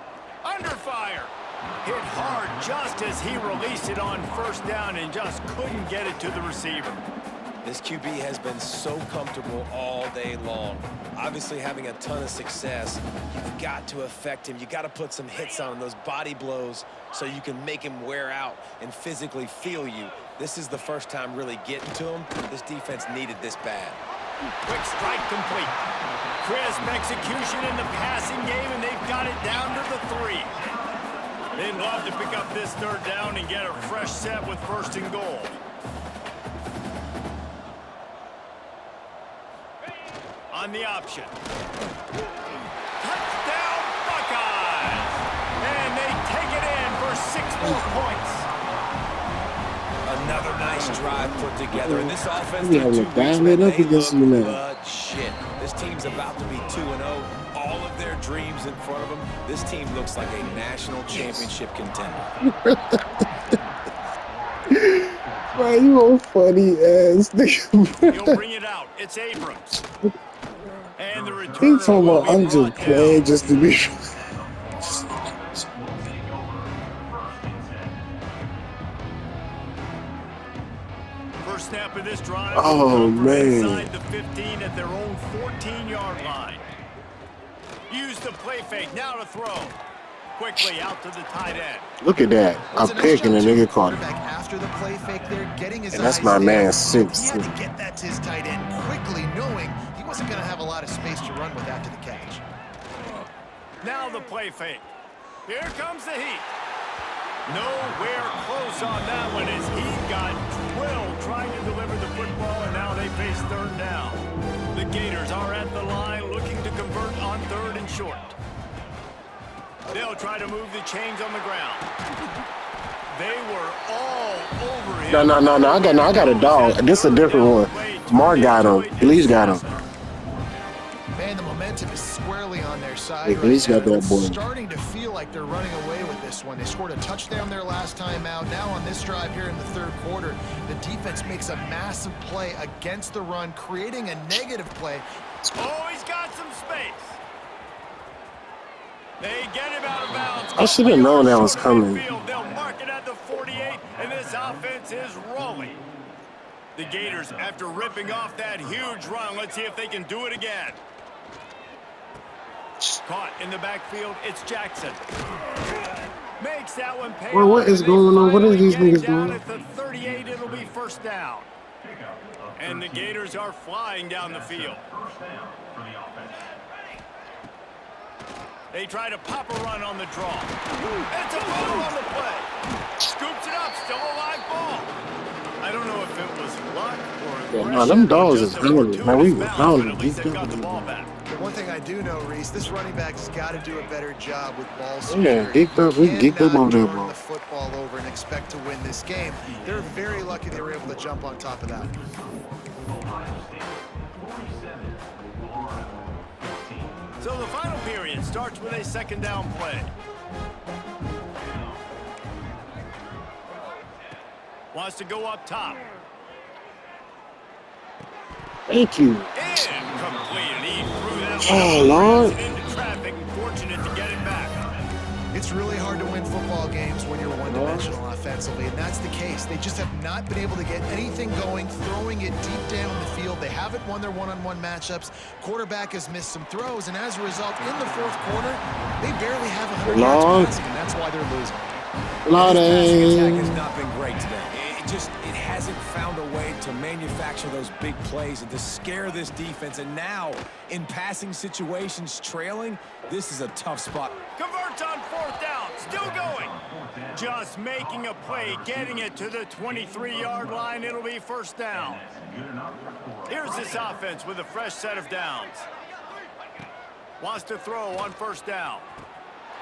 S4: Under fire. Hit hard just as he released it on 1st down and just couldn't get it to the receiver.
S3: This QB has been so comfortable all day long. Obviously having a ton of success. You've got to affect him. You've got to put some hits on him, those body blows, so you can make him wear out and physically feel you. This is the first time really getting to him. This defense needed this bad.
S4: Quick strike complete. Crisp execution in the passing game, and they've got it down to the 3. They'd love to pick up this 3rd down and get a fresh set with 1st and goal. On the option. Touchdown Buckeyes! And they take it in for 6 more points.
S3: Another nice drive put together. And this offense,
S1: Yeah,
S3: through 2
S1: we're banging
S3: weeks,
S1: it up
S3: they
S1: against
S3: look
S1: you now.
S3: but shit. This team's about to be 2-0. All of their dreams in front of them. This team looks like a national championship contender.
S1: Bro, you a funny ass nigga.
S4: He'll bring it out. It's Abrams. And the
S1: He
S4: returner
S1: talking
S4: will
S1: about
S4: be
S1: I'm just
S4: brought
S1: playing
S4: down.
S1: just to be.
S4: First snap of this drive.
S1: Oh, man.
S4: Inside the 15 at their own 14-yard line. Use the play fake. Now to throw. Quickly out to the tight end.
S1: Look at that. I'm picking a nigga caught it.
S2: After the play fake there, getting his
S1: And that's
S2: eyes
S1: my
S2: down.
S1: man, 6.
S2: He had to get that to his tight end quickly, knowing he wasn't going to have a lot of space to run with after the catch.
S4: Now the play fake. Here comes the heat. Nowhere close on that one as he got drilled trying to deliver the football, and now they face 3rd down. The Gators are at the line looking to convert on 3rd and short. They'll try to move the chains on the ground. They were all over him.
S1: No. I got a dog. This is a different one. Mark got him. Bleach got him.
S2: Man, the momentum is squarely on their side.
S1: Yeah, Bleach got that boy.
S2: It's starting to feel like they're running away with this one. They scored a touchdown their last time out. Now on this drive here in the 3rd quarter, the defense makes a massive play against the run, creating a negative play.
S4: Oh, he's got some space. They get him out of bounds.
S1: I should have known that was coming.
S4: They'll mark it at the 48, and this offense is rolling. The Gators, after ripping off that huge run, let's see if they can do it again. Caught in the backfield, it's Jackson. Makes that one pay.
S1: Well, what is going on? What are these niggas doing?
S4: At the 38, it'll be 1st down. And the Gators are flying down the field. They try to pop a run on the draw. It's a photo on the play. Scoops it up, still a live ball. I don't know if it was luck or
S1: Yeah, no, them dogs is
S4: just a
S1: hounding. Man, we
S4: fortuitous
S1: were
S4: bounce,
S1: hounding.
S4: but at least they got the ball back.
S2: One one thing I do know, Reese, this running back has got to do a better job with ball
S1: Yeah,
S2: security.
S1: geeked up. We geeked up
S2: Cannot
S1: over there,
S2: turn
S1: bro.
S2: the football over and expect to win this game. They're very lucky they were able to jump on top of that.
S4: So the final period starts with a second down play. Wants to go up top.
S1: Thank you.
S4: Incomplete, and he threw that
S1: Oh,
S4: one
S1: Lord.
S4: into traffic. Fortunate to get it back.
S2: It's really hard to win football games when you're one-dimensional offensively, and that's the case. They just have not been able to get anything going, throwing it deep down the field. They haven't won their one-on-one matchups. Quarterback has missed some throws, and as a result, in the fourth quarter, they barely have 100 yards
S1: Lord.
S2: passing, and that's why they're losing.
S3: This passing attack has
S1: Lottie.
S3: not been great today. It hasn't found a way to manufacture those big plays and to scare this defense. And now, in passing situations, trailing, this is a tough spot.
S4: Converts on fourth down. Still going. Just making a play, getting it to the 23-yard line. It'll be first down. Here's this offense with a fresh set of downs. Wants to throw on first down.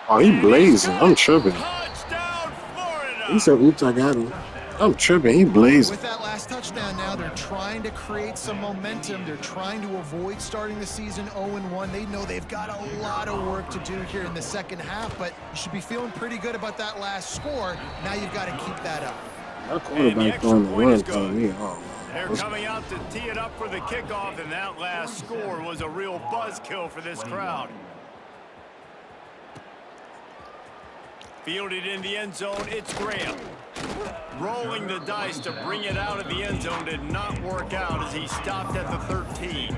S1: Oh, he blazing. I'm tripping.
S4: Touchdown, Florida.
S1: He said, oops, I got him. I'm tripping. He blazing.
S2: With that last touchdown now, they're trying to create some momentum. They're trying to avoid starting the season 0-1. They know they've got a lot of work to do here in the second half, but you should be feeling pretty good about that last score. Now you've got to keep that up.
S1: That quarterback throwing the run on me. Oh,
S4: They're
S1: man.
S4: coming out to tee it up for the kickoff, and that last score was a real buzzkill for this crowd. Fielded in the end zone, it's Graham. Rolling the dice to bring it out of the end zone did not work out as he stopped at the 13.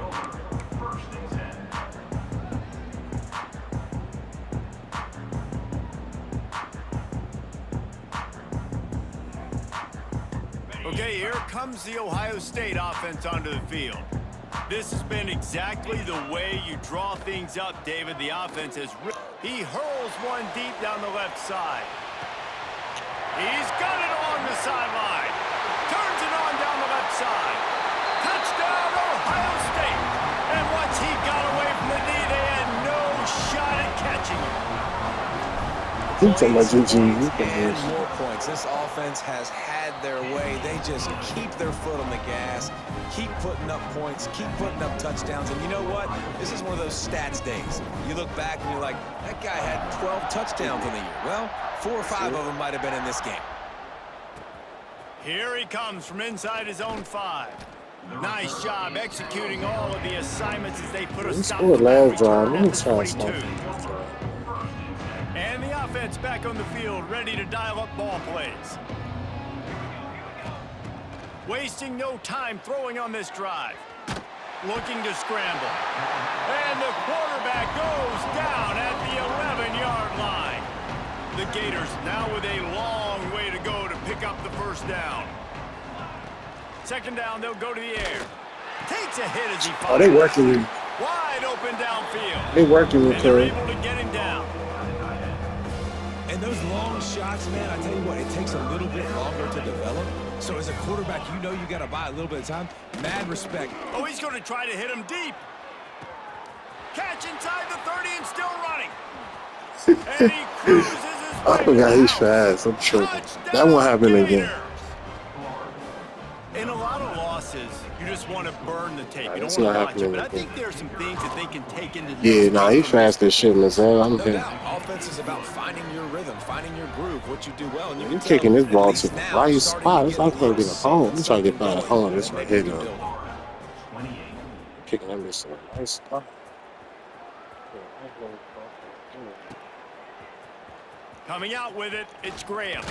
S4: Okay, here comes the Ohio State offense onto the field. This has been exactly the way you draw things up, David. The offense has... He hurls one deep down the left side. He's got it along the sideline. Turns it on down the left side. Touchdown, Ohio State. And once he got away from the knee, they had no shot at catching him.
S1: He talking about GG.
S3: And more points. This offense has had their way. They just keep their foot on the gas, keep putting up points, keep putting up touchdowns. And you know what? This is one of those stats days. You look back and you're like, that guy had 12 touchdowns in the year. Well, 4 or 5 of them might have been in this game.
S4: Here he comes from inside his own 5. Nice job executing all of the assignments as they put a
S1: He
S4: stop
S1: scored
S4: to that
S1: last drive.
S4: return
S1: Let me
S4: at the
S1: try
S4: 22.
S1: something.
S4: And the offense back on the field, ready to dial up ball plays. Wasting no time throwing on this drive. Looking to scramble. And the quarterback goes down at the 11-yard line. The Gators now with a long way to go to pick up the first down. Second down, they'll go to the air. Takes a hit as he
S1: Oh, they working with
S4: wide open downfield.
S1: They working with
S4: And they're
S1: Curry.
S4: able to get him down.
S3: And those long shots, man, I tell you what, it takes a little bit longer to develop. So as a quarterback, you know you got to buy a little bit of time. Mad respect.
S4: Oh, he's going to try to hit him deep. Catch inside the 30 and still running. And he cruises his way
S1: I forgot he's
S4: out.
S1: fast. I'm tripping. That won't happen again.
S4: In a lot of losses, you just want to burn the tape.
S1: Nah,
S4: You
S1: that's
S4: don't want
S1: not
S4: to watch it.
S1: happening
S4: But I
S1: again.
S4: think there are some things that they can take into
S1: Yeah,
S4: this
S1: nah,
S4: game
S1: he
S4: from
S1: fast as shit, man. I'm
S3: No
S1: here.
S3: doubt. Offense is about finding your rhythm, finding your groove, what you do well. And you
S1: He
S3: can tell,
S1: kicking this
S3: at
S1: ball
S3: least
S1: to the
S3: now,
S1: right
S3: starting
S1: spot.
S3: to
S1: It's
S3: get
S1: like
S3: a
S1: trying to get
S3: little
S1: a home. I'm
S3: sense
S1: trying to
S3: of
S1: get by the
S3: something
S1: home.
S3: going
S1: This
S3: that
S1: right
S3: maybe
S1: here,
S3: you can
S1: though.
S3: build on.
S1: Kicking that bitch to a nice spot.
S4: Coming out with it, it's Graham.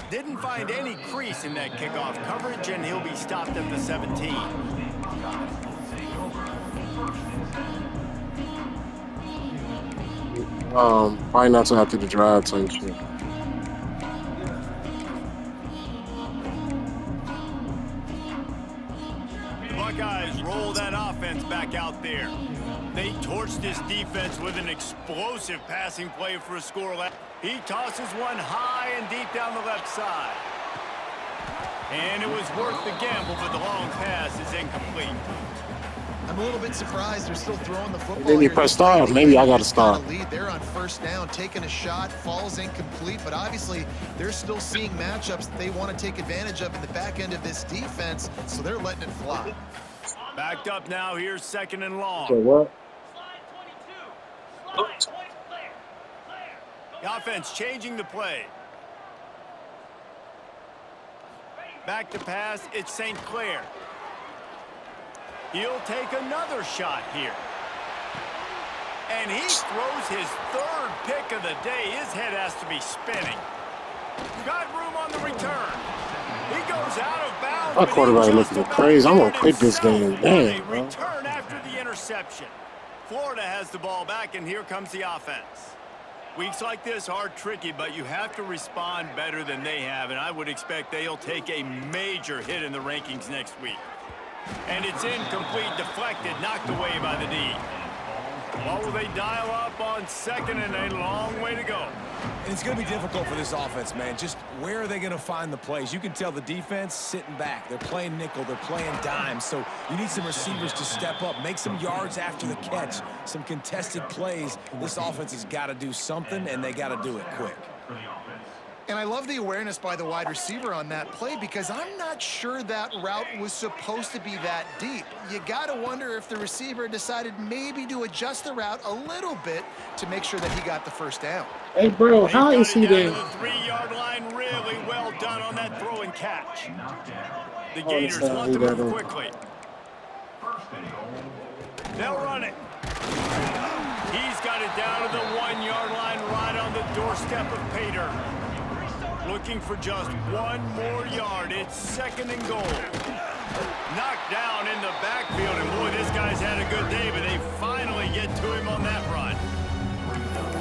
S4: Didn't find any crease in that kickoff coverage, and he'll be stopped at the 17.
S1: Probably not till after the drive type shit.
S4: The Buckeyes roll that offense back out there. They torched this defense with an explosive passing play for a score. He tosses one high and deep down the left side. And it was worth the gamble, but the long pass is incomplete.
S2: I'm a little bit surprised they're still throwing the football.
S1: Then you
S2: here.
S1: press start. Maybe I got to
S2: Just got
S1: start.
S2: a lead. They're on first down, taking a shot, falls incomplete, but obviously they're still seeing matchups that they want to take advantage of in the back end of this defense, so they're letting it fly.
S4: Backed up now. Here's 2nd and long.
S1: So what?
S4: The offense changing the play. Back to pass. It's St. Clair. He'll take another shot here. And he throws his 3rd pick of the day. His head has to be spinning. Got room on the return. He goes out of bounds.
S1: My quarterback looking crazy. I'm gonna quit this game. Damn, bro.
S4: Return after the interception. Florida has the ball back, and here comes the offense. Weeks like this are tricky, but you have to respond better than they have, and I would expect they'll take a major hit in the rankings next week. And it's incomplete, deflected, knocked away by the D. What will they dial up on 2nd and a long way to go?
S3: And it's going to be difficult for this offense, man. Just where are they going to find the plays? You can tell the defense sitting back. They're playing nickel. They're playing dime. So you need some receivers to step up, make some yards after the catch, some contested plays. This offense has got to do something, and they got to do it quick.
S2: And I love the awareness by the wide receiver on that play because I'm not sure that route was supposed to be that deep. You got to wonder if the receiver decided maybe to adjust the route a little bit to make sure that he got the first down.
S1: Hey, bro, how
S4: They
S1: is
S4: got
S1: he
S4: it down
S1: there?
S4: to the 3-yard line. Really well done on that throw and catch. The
S1: Oh,
S4: Gators
S1: it's
S4: want to
S1: not
S4: move
S1: either.
S4: quickly. They'll run it. He's got it down to the 1-yard line right on the doorstep of Pater. Looking for just 1 more yard. It's 2nd and goal. Knocked down in the backfield, and boy, this guy's had a good day, but they finally get to him on that run.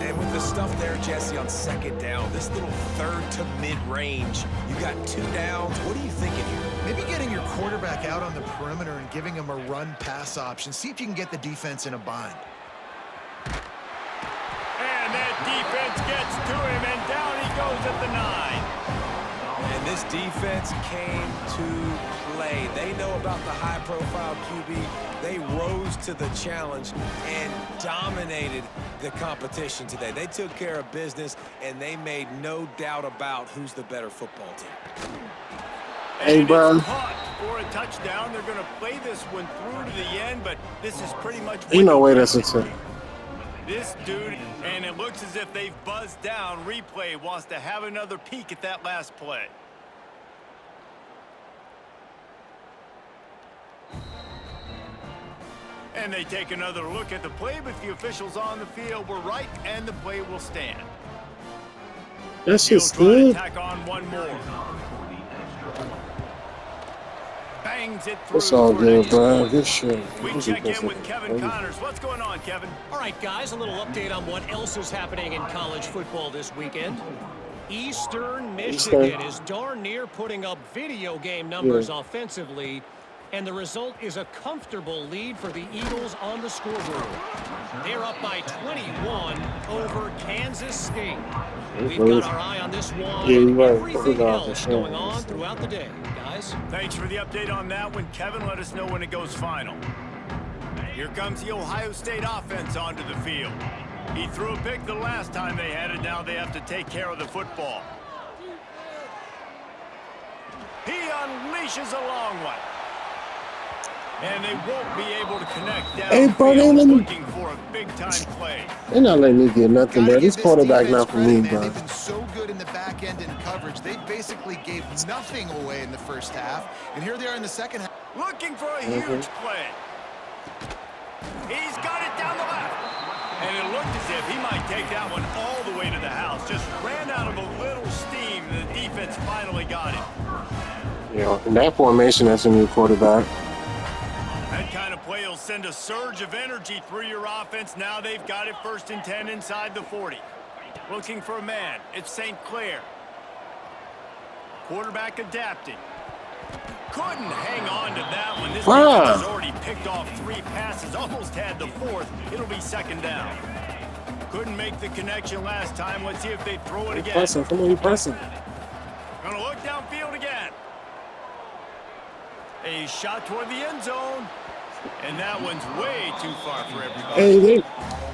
S3: And with the stuff there, Jesse, on 2nd down, this little 3rd to mid-range, you got 2 downs. What are you thinking here?
S2: Maybe getting your quarterback out on the perimeter and giving him a run-pass option. See if you can get the defense in a bind.
S4: And that defense gets to him, and down he goes at the 9.
S3: And this defense came to play. They know about the high-profile QB. They rose to the challenge and dominated the competition today. They took care of business, and they made no doubt about who's the better football team.
S1: Hey,
S4: And
S1: bro.
S4: it's caught for a touchdown. They're going to play this one through to the end, but this is pretty much
S1: Ain't no way that's a 10.
S4: this dude, and it looks as if they've buzzed down. Replay wants to have another peek at that last play. And they take another look at the play, but the officials on the field were right, and the play will stand.
S1: That's
S4: He'll
S1: just
S4: try to
S1: good.
S4: tack on one more. Bangs it through.
S1: It's all
S4: for
S1: good,
S4: an
S1: bro. Good shit.
S4: We check in with Kevin Connors. What's going on, Kevin?
S5: All right, guys, a little update on what else is happening in college football this weekend. Eastern Michigan is darn near putting up video game numbers offensively, and the result is a comfortable lead for the Eagles on the scoreboard. They're up by 21 over Kansas State. We've got our eye on this one and everything else going on throughout the day, guys.
S4: Thanks for the update on that one, Kevin. Let us know when it goes final. Here comes the Ohio State offense onto the field. He threw a pick the last time they had it. Now they have to take care of the football. He unleashes a long one. And they won't be able to connect
S1: Hey, bro,
S4: downfield, looking for a big-time play.
S1: They're not letting me get nothing, bro.
S2: Gotta
S1: This
S2: give
S1: quarterback
S2: defense
S1: not for
S2: credit,
S1: me,
S2: man.
S1: bro.
S2: They've been so good in the back end in coverage. They basically gave nothing away in the first half. And here they are in the second half.
S4: Looking for a huge play. He's got it down the left. And it looked as if he might take that one all the way to the house. Just ran out of a little steam. The defense finally got him.
S1: In that formation, that's a new quarterback.
S4: That kind of play will send a surge of energy through your offense. Now they've got it 1st and 10 inside the 40. Looking for a man. It's St. Clair. Quarterback adapting. Couldn't hang on to that one. This defense has already picked off 3 passes. Almost had the 4th. It'll be 2nd down. Couldn't make the connection last time. Let's see if they throw it again.
S1: Pressing. Come on, you pressing.
S4: Gonna look downfield again. A shot toward the end zone. And that one's way too far for everybody.
S1: Hey, they,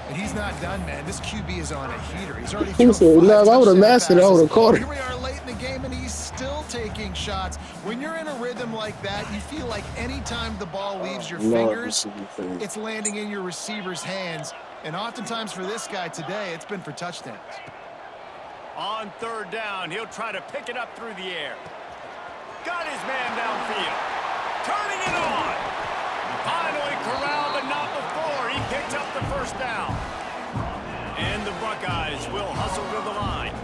S2: And he's not done, man. This QB is on a heater. He's already
S1: he
S2: thrown
S1: said,
S2: 5
S1: "Love, I would have
S2: touchdown
S1: mastered it. I would have
S2: passes.
S1: caught it."
S2: Here we are late in the game, and he's still taking shots. When you're in a rhythm like that, you feel like anytime the ball leaves your
S1: Lord,
S2: fingers,
S1: this should be crazy.
S2: it's landing in your receiver's hands. And oftentimes for this guy today, it's been for touchdowns.
S4: On third down, he'll try to pick it up through the air. Got his man downfield. Turning it on. Finally corralled, but not before. He picks up the first down. And the Buckeyes will hustle to the line.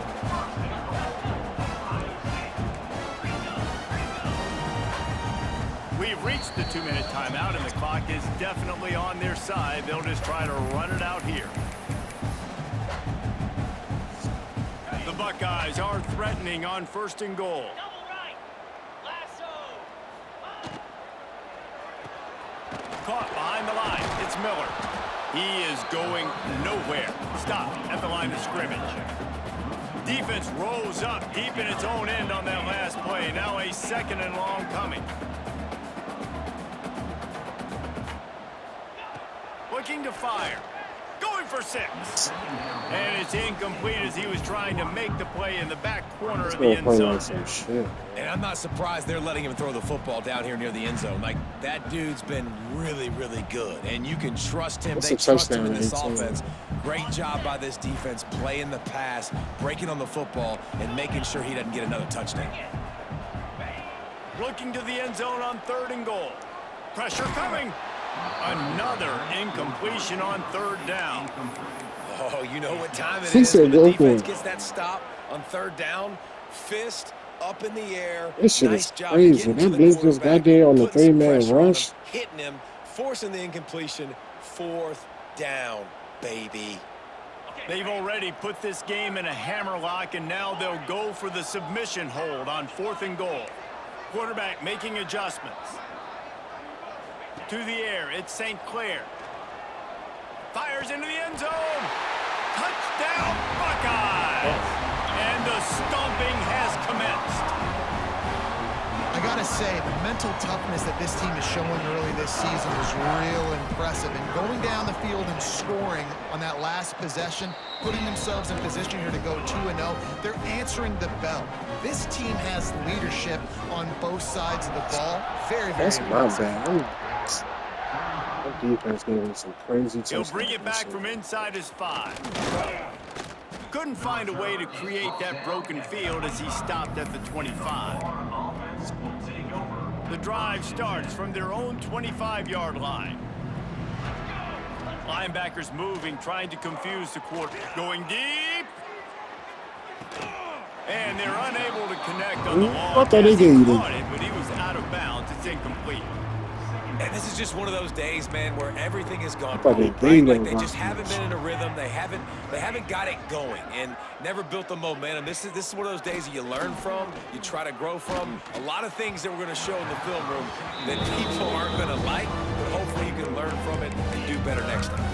S4: We've reached the 2-minute timeout, and the clock is definitely on their side. They'll just try to run it out here. The Buckeyes are threatening on 1st and goal. Caught behind the line. It's Miller. He is going nowhere. Stopped at the line of scrimmage. Defense rolls up deep in its own end on that last play. Now a 2nd and long coming. Looking to fire. Going for 6. And it's incomplete as he was trying to make the play in the back corner of the end
S1: Play
S4: zone.
S1: like some shit.
S3: And I'm not surprised they're letting him throw the football down here near the end zone. Like, that dude's been really, really good. And you can trust him.
S1: That's
S3: They
S1: a
S3: trust him
S1: touchdown
S3: in this
S1: in 18.
S3: offense. Great job by this defense playing the pass, breaking on the football, and making sure he doesn't get another touchdown.
S4: Looking to the end zone on 3rd and goal. Pressure coming. Another incompletion on 3rd down.
S3: Oh, you know what time it
S1: He
S3: is
S1: said
S3: when the
S1: go for
S3: defense
S1: it.
S3: gets that stop on 3rd down. Fist up in the air.
S1: This shit
S3: Nice
S1: is
S3: job
S1: crazy.
S3: getting
S1: That
S3: to the
S1: blitz just
S3: quarterback,
S1: got there on the
S3: putting some
S1: 3-man
S3: pressure on
S1: rush.
S3: him, hitting him, forcing the incompletion. 4th down, baby.
S4: They've already put this game in a hammerlock, and now they'll go for the submission hold on 4th and goal. Quarterback making adjustments. To the air, it's St. Clair. Fires into the end zone. Touchdown, Buckeyes! And the stomping has commenced.
S2: I gotta say, the mental toughness that this team is showing early this season was real impressive. And going down the field and scoring on that last possession, putting themselves in position here to go 2-0, they're answering the bell. This team has leadership on both sides of the ball. Very, very
S1: That's my
S2: impressive.
S1: bad. That defense gave him some crazy
S4: He'll
S1: touchdowns.
S4: bring it back from inside his 5. Couldn't find a way to create that broken field as he stopped at the 25. The drive starts from their own 25-yard line. Linebackers moving, trying to confuse the quarter. Going deep. And they're unable to connect on the long
S1: I thought they
S4: pass. He
S1: gave you
S4: caught it, but he was out of bounds. It's incomplete.
S3: And this is just one of those days, man, where everything has gone
S1: thought they
S3: wrong,
S1: gave
S3: right?
S1: them
S3: Like, they just
S1: Broncos.
S3: haven't been in a rhythm. They haven't got it going and never built the momentum. This is one of those days that you learn from, you try to grow from. A lot of things that we're going to show in the film room that people aren't going to like, but hopefully you can learn from it and do better next time.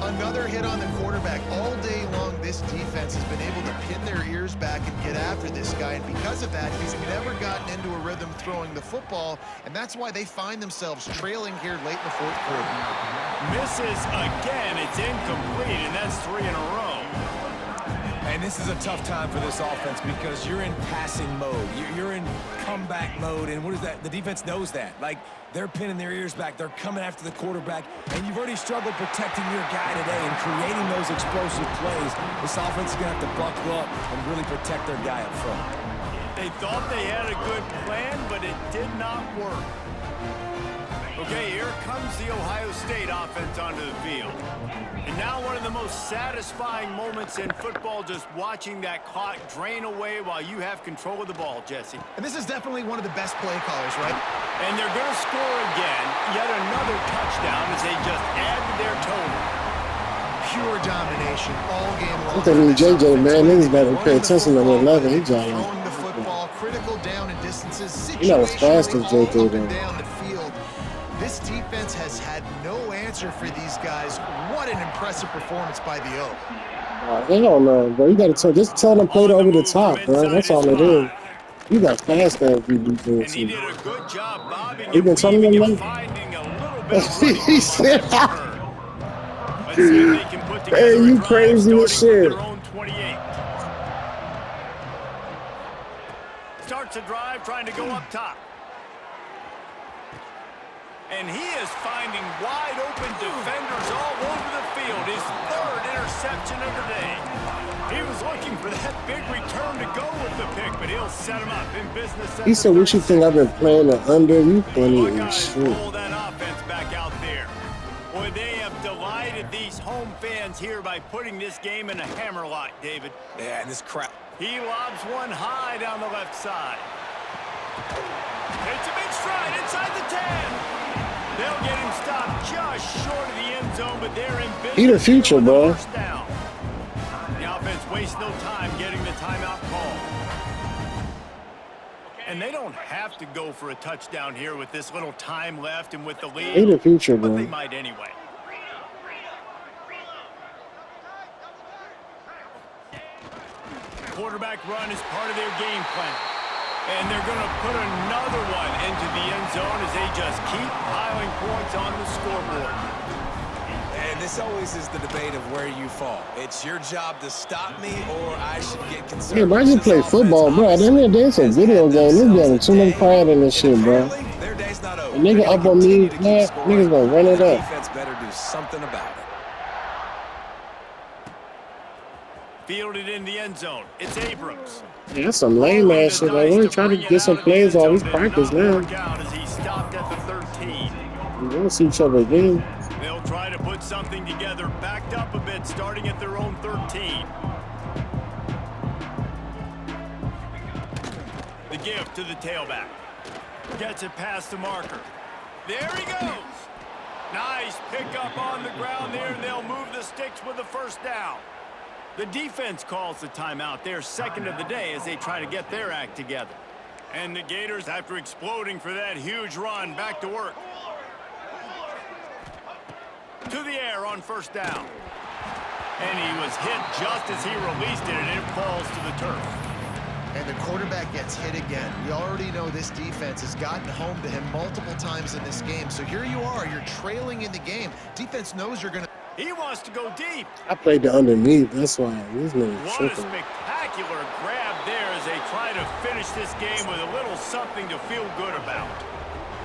S2: Another hit on the quarterback. All day long, this defense has been able to pin their ears back and get after this guy. And because of that, he's never gotten into a rhythm throwing the football. And that's why they find themselves trailing here late in the 4th quarter.
S4: Misses again. It's incomplete, and that's 3 in a row.
S3: And this is a tough time for this offense because you're in passing mode. You're in comeback mode. And what is that? The defense knows that. Like, they're pinning their ears back. They're coming after the quarterback. And you've already struggled protecting your guy today and creating those explosive plays. This offense is going to have to buckle up and really protect their guy up front.
S4: They thought they had a good plan, but it did not work. Okay, here comes the Ohio State offense onto the field. And now one of the most satisfying moments in football, just watching that clock drain away while you have control of the ball, Jesse.
S2: And this is definitely one of the best play callers, right?
S4: And they're going to score again, yet another touchdown as they just add to their total.
S2: Pure domination all game long.
S1: I'm thinking
S2: This
S1: JJ,
S2: offense,
S1: man,
S2: whether
S1: niggas better
S2: they're
S1: pay
S2: running the
S1: attention to
S2: football,
S1: 11. He
S2: whether they're
S1: just
S2: throwing the football, critical down and distances,
S1: You know it's fast as
S2: situationally all
S1: JJ
S2: up and
S1: then.
S2: down the field. This defense has had no answer for these guys. What an impressive performance by the O.
S1: They don't know, bro. You gotta just tell them play it over the top, bro. That's all it is. You got fast ass
S4: And he
S1: defense.
S4: did a good job bobbing
S1: He
S4: and
S1: been telling
S4: weaving
S1: them
S4: and
S1: that?
S4: finding a little bit of running
S1: He said,
S4: on that return. Let's see if they can put together
S1: "Hey,
S4: a
S1: you
S4: drive
S1: crazy as
S4: starting
S1: shit."
S4: from their own 28. Starts a drive trying to go up top. And he is finding wide open defenders all over the field. His third interception of the day. He was looking for that big return to go with the pick, but he'll set him up in business.
S1: He said, "What you think I've been playing the under? You funny
S4: Look
S1: as
S4: out,
S1: shit."
S4: roll that offense back out there. Boy, they have delighted these home fans here by putting this game in a hammerlock, David.
S3: Yeah, and this crap.
S4: He lobs one high down the left side. It's a big stride inside the 10. They'll get him stopped just short of the end zone, but they're in business.
S1: He the future,
S4: with the
S1: bro.
S4: first down. The offense wastes no time getting the timeout call. And they don't have to go for a touchdown here with this little time left and with the lead.
S1: He the future,
S4: But
S1: bro.
S4: they might anyway. Quarterback run is part of their game plan. And they're going to put another one into the end zone as they just keep piling points on the scoreboard.
S3: And this always is the debate of where you fall. It's your job to stop me, or I should get concerned.
S1: Yeah, bro, I just play football, bro. At the end of the day, it's a video game. This getting too much pride in this shit, bro.
S3: Their day's not over.
S1: A nigga up on me, man, niggas gonna run it
S3: The
S1: up.
S3: defense better do something about it.
S4: Fielded in the end zone. It's Abrams.
S1: Yeah, that's some lame ass shit. Like, we're trying to get some plays all these practice now.
S4: As he stopped at the 13.
S1: We won't see each other again.
S4: They'll try to put something together, backed up a bit, starting at their own 13. The give to the tailback. Gets it past the marker. There he goes. Nice pickup on the ground there, and they'll move the sticks with the first down. The defense calls the timeout, their second of the day, as they try to get their act together. And the Gators, after exploding for that huge run, back to work. To the air on first down. And he was hit just as he released it, and it falls to the turf.
S2: And the quarterback gets hit again. We already know this defense has gotten home to him multiple times in this game. So here you are, you're trailing in the game. Defense knows you're going to...
S4: He wants to go deep.
S1: I played the underneath. That's why these niggas
S4: What a
S1: tripping.
S4: spectacular grab there as they try to finish this game with a little something to feel good about.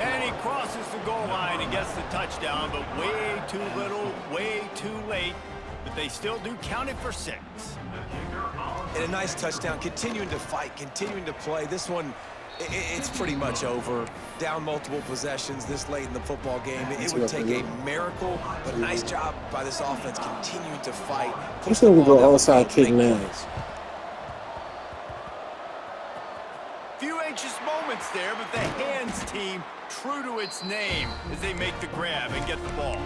S4: And he crosses the goal line and gets the touchdown, but way too little, way too late. But they still do count it for 6.
S3: And a nice touchdown, continuing to fight, continuing to play. This one, it's pretty much over. Down multiple possessions this late in the football game. It would take a miracle, but a nice job by this offense continuing to fight.
S1: This nigga go onside kick now.
S4: Few anxious moments there, but the hands team true to its name as they make the grab and get the ball.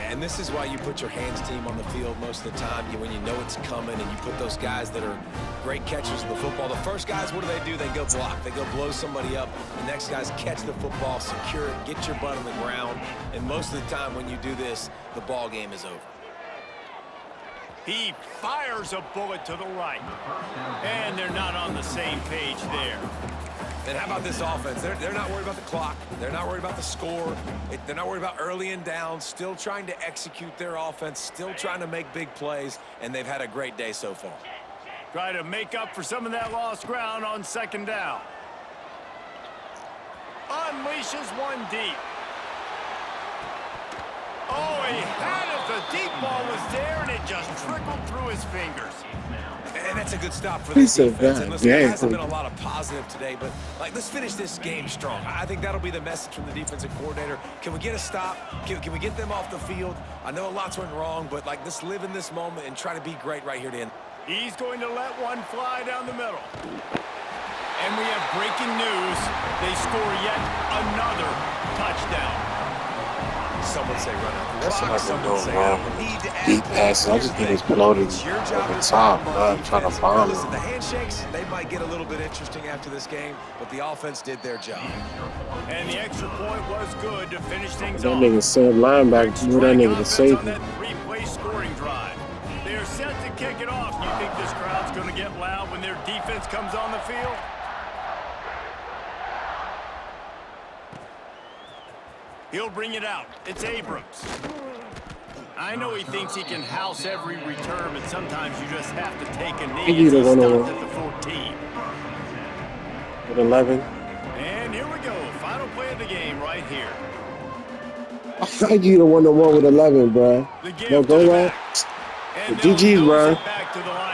S3: And this is why you put your hands team on the field most of the time, when you know it's coming, and you put those guys that are great catchers of the football. The first guys, what do? They go block. They go blow somebody up. The next guys catch the football, secure it, get your butt on the ground. And most of the time when you do this, the ball game is over.
S4: He fires a bullet to the right. And they're not on the same page there.
S3: And how about this offense? They're not worried about the clock. They're not worried about the score. They're not worried about early and down. Still trying to execute their offense. Still trying to make big plays. And they've had a great day so far.
S4: Try to make up for some of that lost ground on second down. Unleashes one deep. Oh, he had it. The deep ball was there, and it just trickled through his fingers.
S3: And that's a good stop for
S1: He
S3: the
S1: said
S3: defense.
S1: that.
S3: And listen,
S1: Yeah,
S3: there hasn't been a lot of positive today, but let's finish this game strong. I think that'll be the message from the defensive coordinator. Can we get a stop? Can we get them off the field? I know a lot's went wrong, but let's live in this moment and try to be great right here to end.
S4: He's going to let one fly down the middle. And we have breaking news. They score yet another touchdown.
S3: Some would say run out the
S1: That's
S3: clock.
S1: what I've
S3: Some
S1: been
S3: would
S1: doing
S3: say
S1: wrong.
S3: need to add
S1: Deep passes. I just think it's bloated
S3: It's your
S1: over
S3: job
S1: the
S3: to
S1: top,
S3: stop
S1: not trying to
S3: defense.
S1: bomb
S3: Listen,
S1: it.
S3: the handshakes, they might get a little bit interesting after this game, but the offense did their job.
S4: And the extra point was good to finish things
S1: That
S4: off.
S1: nigga said linebacker, move that nigga to
S4: On
S1: safety.
S4: that three-play scoring drive. They are set to kick it off. You think this crowd's going to get loud when their defense comes on the field? He'll bring it out. It's Abrams. I know he thinks he can house every return, but sometimes you just have to take a knee.
S1: Thank you,
S4: As he
S1: the
S4: stopped
S1: 1-0.
S4: at the 14.
S1: With 11.
S4: And here we go. Final play of the game right here.
S1: I you the 1-1 with 11, bro.
S4: The
S1: No,
S4: give
S1: go
S4: to the
S1: right.
S4: back. And
S1: GG's,
S4: they'll
S1: bro.
S4: nose it back to the line.